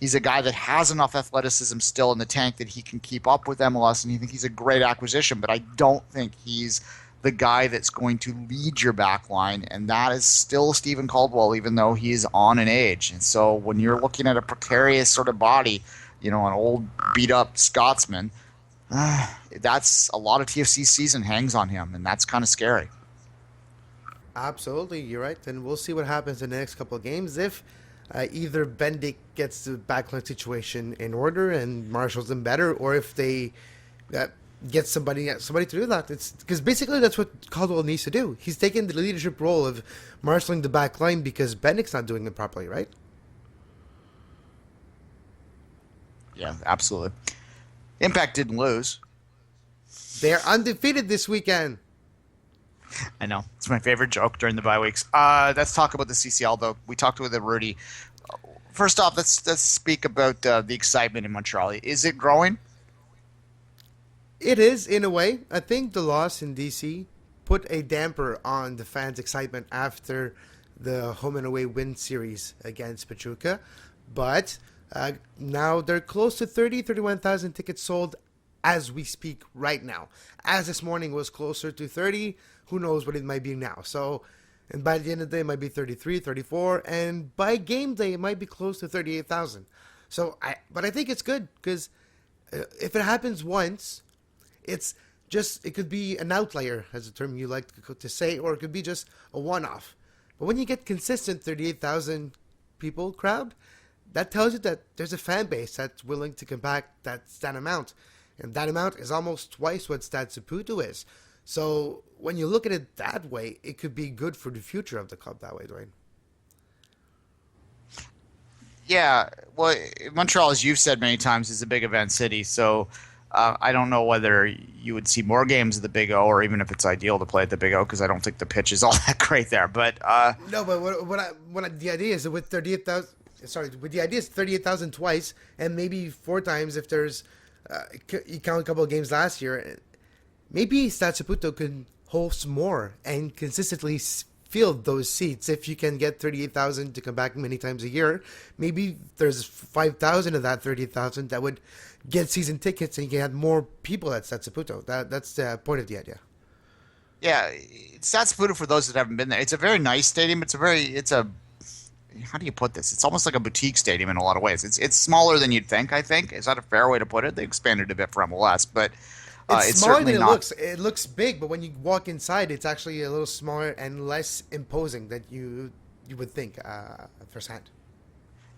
He's a guy that has enough athleticism still in the tank that he can keep up with MLS, and I think he's a great acquisition, but I don't think he's the guy that's going to lead your back line, and that is still Stephen Caldwell, even though he is on an age. And so when you're looking at a precarious sort of body, an old beat-up Scotsman, that's a lot of TFC's season hangs on him, and that's kind of scary. Absolutely, you're right, and we'll see what happens in the next couple of games. If either Bendik gets the backline situation in order and marshals them better, or if they get somebody to do that. It's because basically that's what Caldwell needs to do. He's taking the leadership role of marshaling the backline because Bendik's not doing it properly, right? Yeah, absolutely. Impact didn't lose. They're undefeated this weekend. I know. It's my favorite joke during the bye weeks. Let's talk about the CCL, though. We talked with Rudi. First off, let's speak about the excitement in Montreal. Is it growing? It is, in a way. I think the loss in DC put a damper on the fans' excitement after the home and away win series against Pachuca. But now they're close to 31,000 tickets sold as we speak right now. As this morning was closer to 30, who knows what it might be now. So, and by the end of the day, it might be 33, 34, and by game day, it might be close to 38,000. So, but I think it's good because if it happens once, it could be an outlier, as a term you like to say, or it could be just a one-off. But when you get consistent 38,000 people crowd, that tells you that there's a fan base that's willing to come back that amount. And that amount is almost twice what Stade Saputo is. So when you look at it that way, it could be good for the future of the club that way, Duane. Yeah, well, Montreal, as you've said many times, is a big event city. So I don't know whether you would see more games at the Big O, or even if it's ideal to play at the Big O, because I don't think the pitch is all that great there. But no, but the idea is that with 38,000. Sorry, with the idea is 38,000 twice, and maybe 4 times if there's you count a couple of games last year. Maybe Stade Saputo can host more and consistently fill those seats. If you can get 38,000 to come back many times a year, maybe there's 5,000 of that 38,000 that would get season tickets, and you can have more people at Stade Saputo. That's the point of the idea. Yeah, Stade Saputo, for those that haven't been there, it's a very nice stadium. How do you put this? It's almost like a boutique stadium in a lot of ways. It's smaller than you'd think, I think. Is that a fair way to put it? They expanded a bit for MLS, but it's smaller certainly than it not. looks. It looks big, but when you walk inside, it's actually a little smaller and less imposing than you would think firsthand.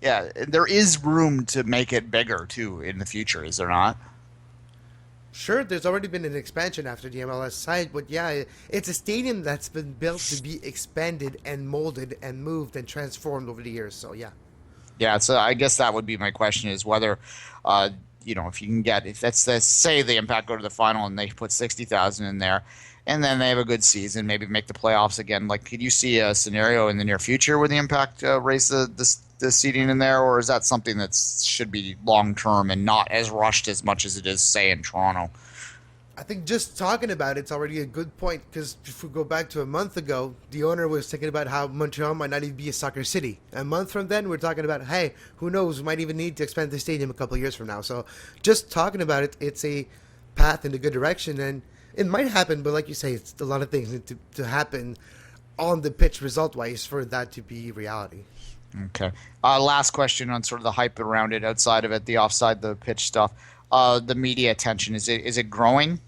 Yeah, there is room to make it bigger, too, in the future, is there not? Sure, there's already been an expansion after the MLS side, but yeah, it's a stadium that's been built to be expanded and molded and moved and transformed over the years, so yeah. Yeah, so I guess that would be my question, is whether, if you can if let's say the Impact go to the final and they put 60,000 in there, and then they have a good season, maybe make the playoffs again. Like, could you see a scenario in the near future where the Impact raise the seating in there, or is that something that should be long term and not as rushed as much as it is, say, in Toronto? I think just talking about it's already a good point, because if we go back to a month ago, the owner was thinking about how Montreal might not even be a soccer city. A month from then, we're talking about, hey, who knows, we might even need to expand the stadium a couple of years from now. So just talking about it, it's a path in a good direction, and it might happen, but like you say, it's a lot of things need to happen on the pitch result-wise for that to be reality. Okay. Last question on sort of the hype around it, outside of it, the offside, the pitch stuff. The media attention, is it growing?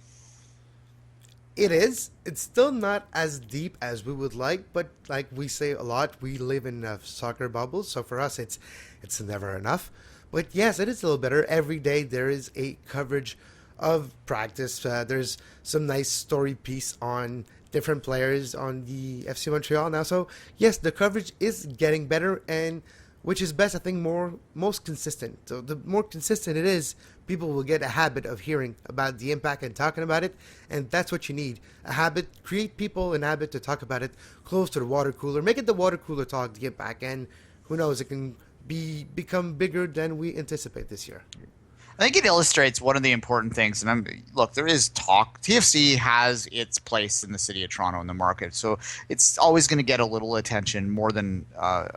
It is. It's still not as deep as we would like, but like we say a lot, we live in a soccer bubble, so for us it's never enough. But yes, it is a little better. Every day there is a coverage of practice. There's some nice story piece on different players on the FC Montreal now. So yes, the coverage is getting better, and which is best, I think, most consistent. So the more consistent it is, people will get a habit of hearing about the Impact and talking about it, and that's what you need. A habit, create people an habit to talk about it close to the water cooler. Make it the water cooler talk, the Impact, and who knows, it can become bigger than we anticipate this year. I think it illustrates one of the important things. And look, there is talk. TFC has its place in the city of Toronto in the market, so it's always going to get a little attention, more than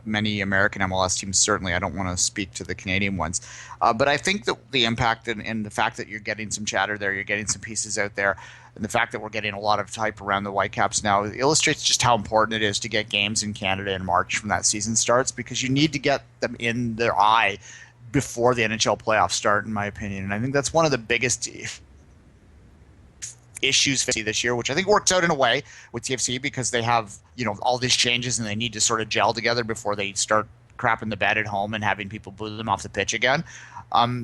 many American MLS teams. Certainly, I don't want to speak to the Canadian ones, but I think that the Impact and the fact that you're getting some chatter there, you're getting some pieces out there, and the fact that we're getting a lot of hype around the Whitecaps now illustrates just how important it is to get games in Canada in March when that season starts, because you need to get them in their eye before the NHL playoffs start, in my opinion. And I think that's one of the biggest issues this year, which I think works out in a way with TFC, because they have, all these changes and they need to sort of gel together before they start crapping the bed at home and having people boo them off the pitch again.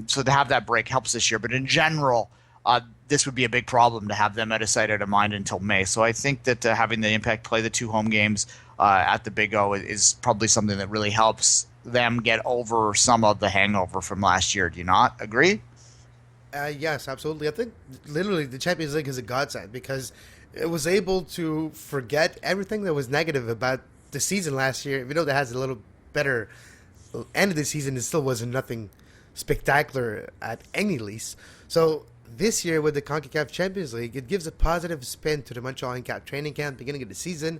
So to have that break helps this year. But in general, this would be a big problem to have them out of sight, out of mind until May. So I think that having the Impact play the 2 home games at the Big O is probably something that really helps them get over some of the hangover from last year. Do you not agree? Yes, absolutely. I think literally the Champions League is a godsend because it was able to forget everything that was negative about the season last year. Even though that has a little better end of the season, it still wasn't nothing spectacular at any least. So this year with the Concacaf Champions League, it gives a positive spin to the Montreal Impact training camp, beginning of the season,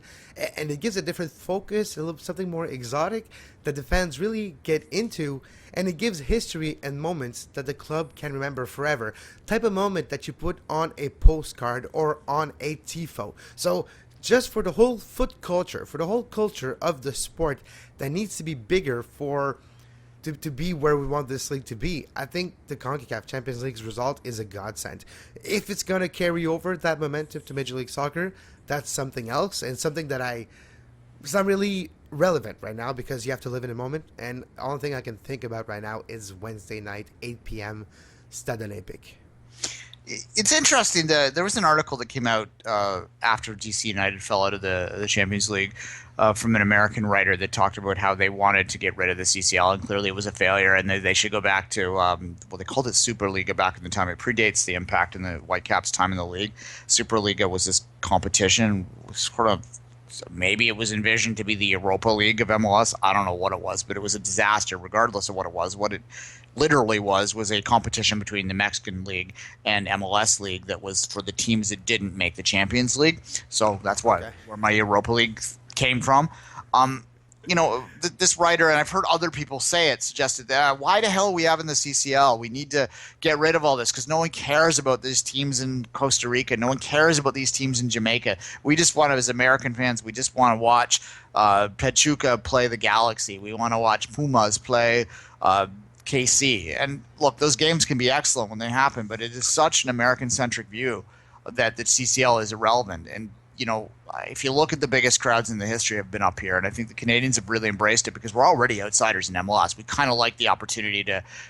and it gives a different focus, a little something more exotic that the fans really get into, and it gives history and moments that the club can remember forever. Type of moment that you put on a postcard or on a tifo. So just for the whole foot culture, for the whole culture of the sport that needs to be bigger for to be where we want this league to be, I think the CONCACAF Champions League's result is a godsend. If it's going to carry over that momentum to Major League Soccer, that's something else, and something that it's not really relevant right now because you have to live in a moment, and the only thing I can think about right now is Wednesday night, 8 p.m., Stade Olympique. It's interesting that there was an article that came out after DC United fell out of the Champions League from an American writer that talked about how they wanted to get rid of the CCL, and clearly it was a failure, and they should go back to they called it Superliga back in the time. It predates the Impact and the Whitecaps' time in the league. Superliga was this competition, sort of. Maybe it was envisioned to be the Europa League of MLS. I don't know what it was, but it was a disaster regardless of what it was. What it literally was a competition between the Mexican League and MLS League that was for the teams that didn't make the Champions League. So that's where my Europa League came from. This writer, and I've heard other people say it, suggested that why the hell are we having the CCL? We need to get rid of all this because no one cares about these teams in Costa Rica. No one cares about these teams in Jamaica. We just want to, as American fans, we just want to watch Pachuca play the Galaxy. We want to watch Pumas play KC. And look, those games can be excellent when they happen, but it is such an American-centric view that the CCL is irrelevant. And if you look at the biggest crowds in the history have been up here, and I think the Canadians have really embraced it because we're already outsiders in MLS. We kind of like the opportunity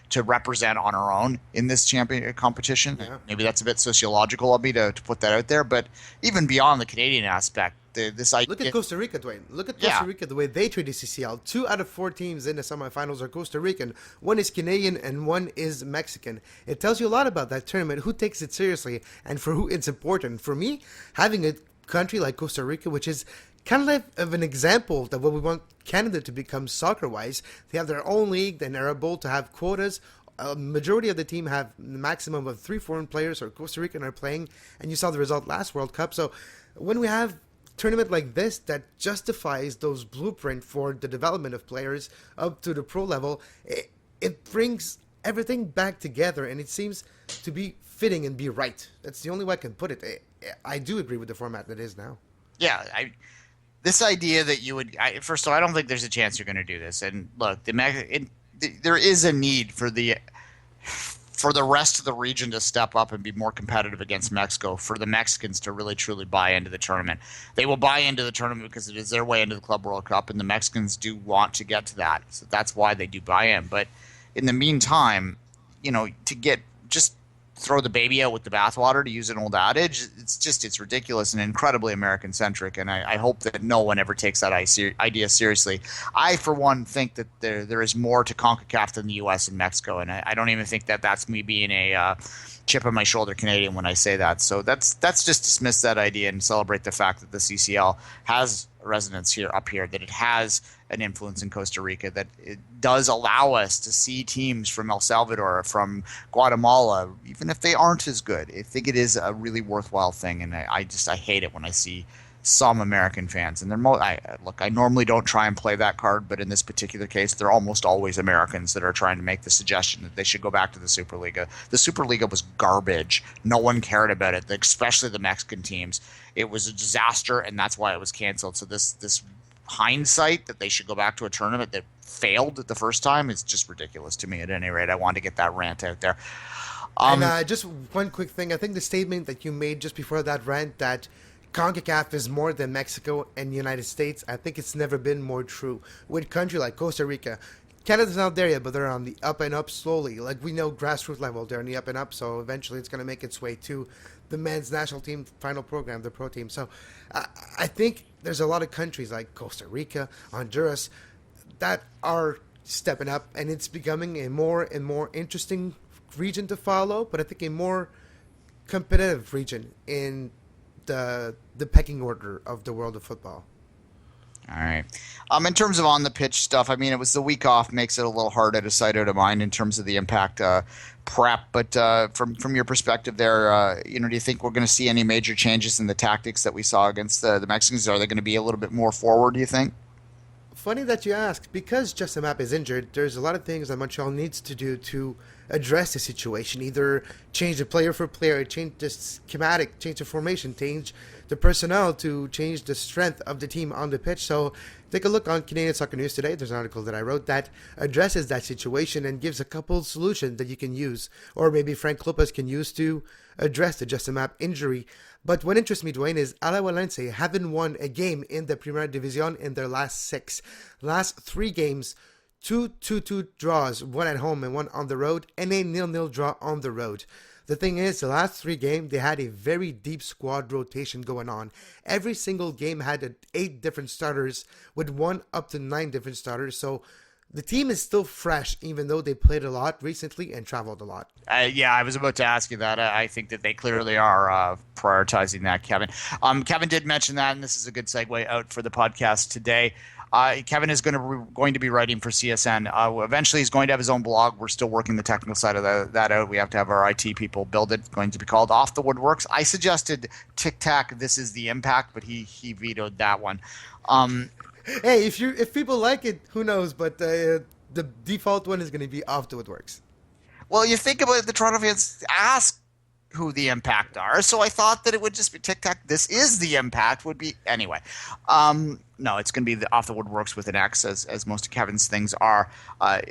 to represent on our own in this champion competition. Yeah. Maybe that's a bit sociological of me to put that out there, but even beyond the Canadian aspect, this idea. Look at Costa Rica, Duane. Look at Costa Rica, the way they treat the CCL. 2 out of 4 teams in the semifinals are Costa Rican. 1 is Canadian and 1 is Mexican. It tells you a lot about that tournament, who takes it seriously, and for who it's important. For me, having a country like Costa Rica, which is kind of an example that what we want Canada to become soccer-wise. They have their own league, and they're able to have quotas. A majority of the team have the maximum of 3 foreign players, or Costa Rican are playing, and you saw the result last World Cup. So when we have a tournament like this that justifies those blueprint for the development of players up to the pro level, it brings everything back together, and it seems to be fitting and be right. That's the only way I can put it. I do agree with the format that is now. Yeah, this idea that you would first of all, I don't think there's a chance you're going to do this. And look, there is a need for the rest of the region to step up and be more competitive against Mexico, for the Mexicans to really truly buy into the tournament. They will buy into the tournament because it is their way into the Club World Cup, and the Mexicans do want to get to that. So that's why they do buy in. But in the meantime, to get just throw the baby out with the bathwater, to use an old adage, it's ridiculous and incredibly American-centric, and I hope that no one ever takes that idea seriously. I, for one, think that there is more to CONCACAF than the U.S. and Mexico, and I don't even think that that's me being a chip on my shoulder Canadian when I say that. So that's just dismiss that idea and celebrate the fact that the CCL has a resonance up here, that it has an influence in Costa Rica, that it does allow us to see teams from El Salvador, from Guatemala, even if they aren't as good. I think it is a really worthwhile thing, and I hate it when I see some American fans, and I normally don't try and play that card, but in this particular case, they're almost always Americans that are trying to make the suggestion that they should go back to the Superliga. The Superliga was garbage. No one cared about it, especially the Mexican teams. It was a disaster, and that's why it was canceled. So this hindsight that they should go back to a tournament that failed the first time is just ridiculous to me. At any rate, I wanted to get that rant out there. And just one quick thing. I think the statement that you made just before that rant, that CONCACAF is more than Mexico and the United States, I think it's never been more true. With a country like Costa Rica, Canada's not there yet, but they're on the up and up slowly. Like we know, grassroots level, they're on the up and up, so eventually it's going to make its way to the men's national team final program, the pro team. So I think there's a lot of countries like Costa Rica, Honduras, that are stepping up, and it's becoming a more and more interesting region to follow, but I think a more competitive region in the pecking order of the world of football. All right. In terms of on the pitch stuff, I mean, it was the week off, makes it a little hard out of sight, out of mind in terms of the impact prep. But from your perspective there, do you think we're going to see any major changes in the tactics that we saw against the Mexicans? Are they going to be a little bit more forward, do you think? Funny that you ask, because Justin Mapp is injured, there's a lot of things that Montreal needs to do to address the situation. Either change the player for player, change the schematic, change the formation, change the personnel to change the strength of the team on the pitch. So take a look on Canadian Soccer News today. There's an article that I wrote that addresses that situation and gives a couple solutions that you can use, or maybe Frank Lopez can use to address the Justin Mapp injury. But what interests me, Duane, is Alajuelense haven't won a game in the Primera División in their last 6. Last 3 games, 2 2-2 draws, 1 at home and 1 on the road, and a 0-0 draw on the road. The thing is, the last 3 games, they had a very deep squad rotation going on. Every single game had 8 different starters, with 1 up to 9 different starters. So the team is still fresh, even though they played a lot recently and traveled a lot. Yeah, I was about to ask you that. I think that they clearly are prioritizing that, Kevin. Kevin did mention that, and this is a good segue out for the podcast today. Kevin is going to be writing for CSN. Eventually, he's going to have his own blog. We're still working the technical side of that out. We have to have our IT people build it. It's going to be called Off the Woodworks. I suggested Tic Tac, This Is the Impact, but he vetoed that one. Hey, if people like it, who knows? But the default one is going to be Off the Woodworks. Well, you think about it, the Toronto fans ask who the Impact are, so I thought that it would just be Tic Tac. This is the Impact would be anyway. No, it's going to be the Off the Woodworks with an X, as most of Kevin's things are.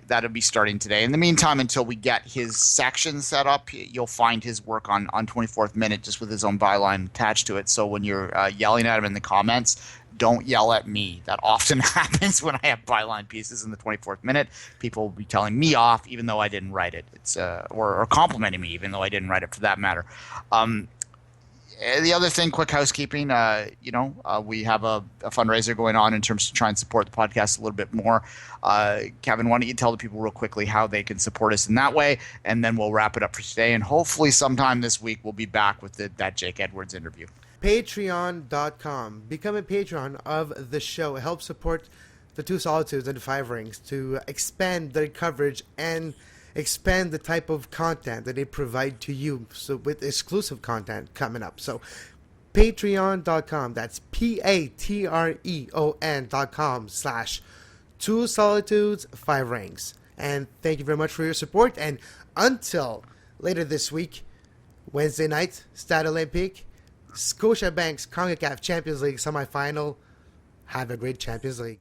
That'll be starting today. In the meantime, until we get his section set up, you'll find his work on 24th Minute just with his own byline attached to it. So when you're yelling at him in the comments, don't yell at me. That often happens when I have byline pieces in the 24th Minute. People will be telling me off even though I didn't write it. It's or complimenting me even though I didn't write it, for that matter. The other thing, quick housekeeping, we have a fundraiser going on in terms of trying to support the podcast a little bit more. Kevin, why don't you tell the people real quickly how they can support us in that way, and then we'll wrap it up for today. And hopefully sometime this week we'll be back with that Jake Edwards interview. Patreon.com. Become a patron of the show. Help support the 2 Solitudes and the 5 Rings to expand their coverage and expand the type of content that they provide to you. So with exclusive content coming up. So Patreon.com. That's patreon.com/2 Solitudes 5 Rings. And thank you very much for your support. And until later this week, Wednesday night, Stade Olympique, Scotiabank's Concacaf Champions League semifinal. Have a great Champions League.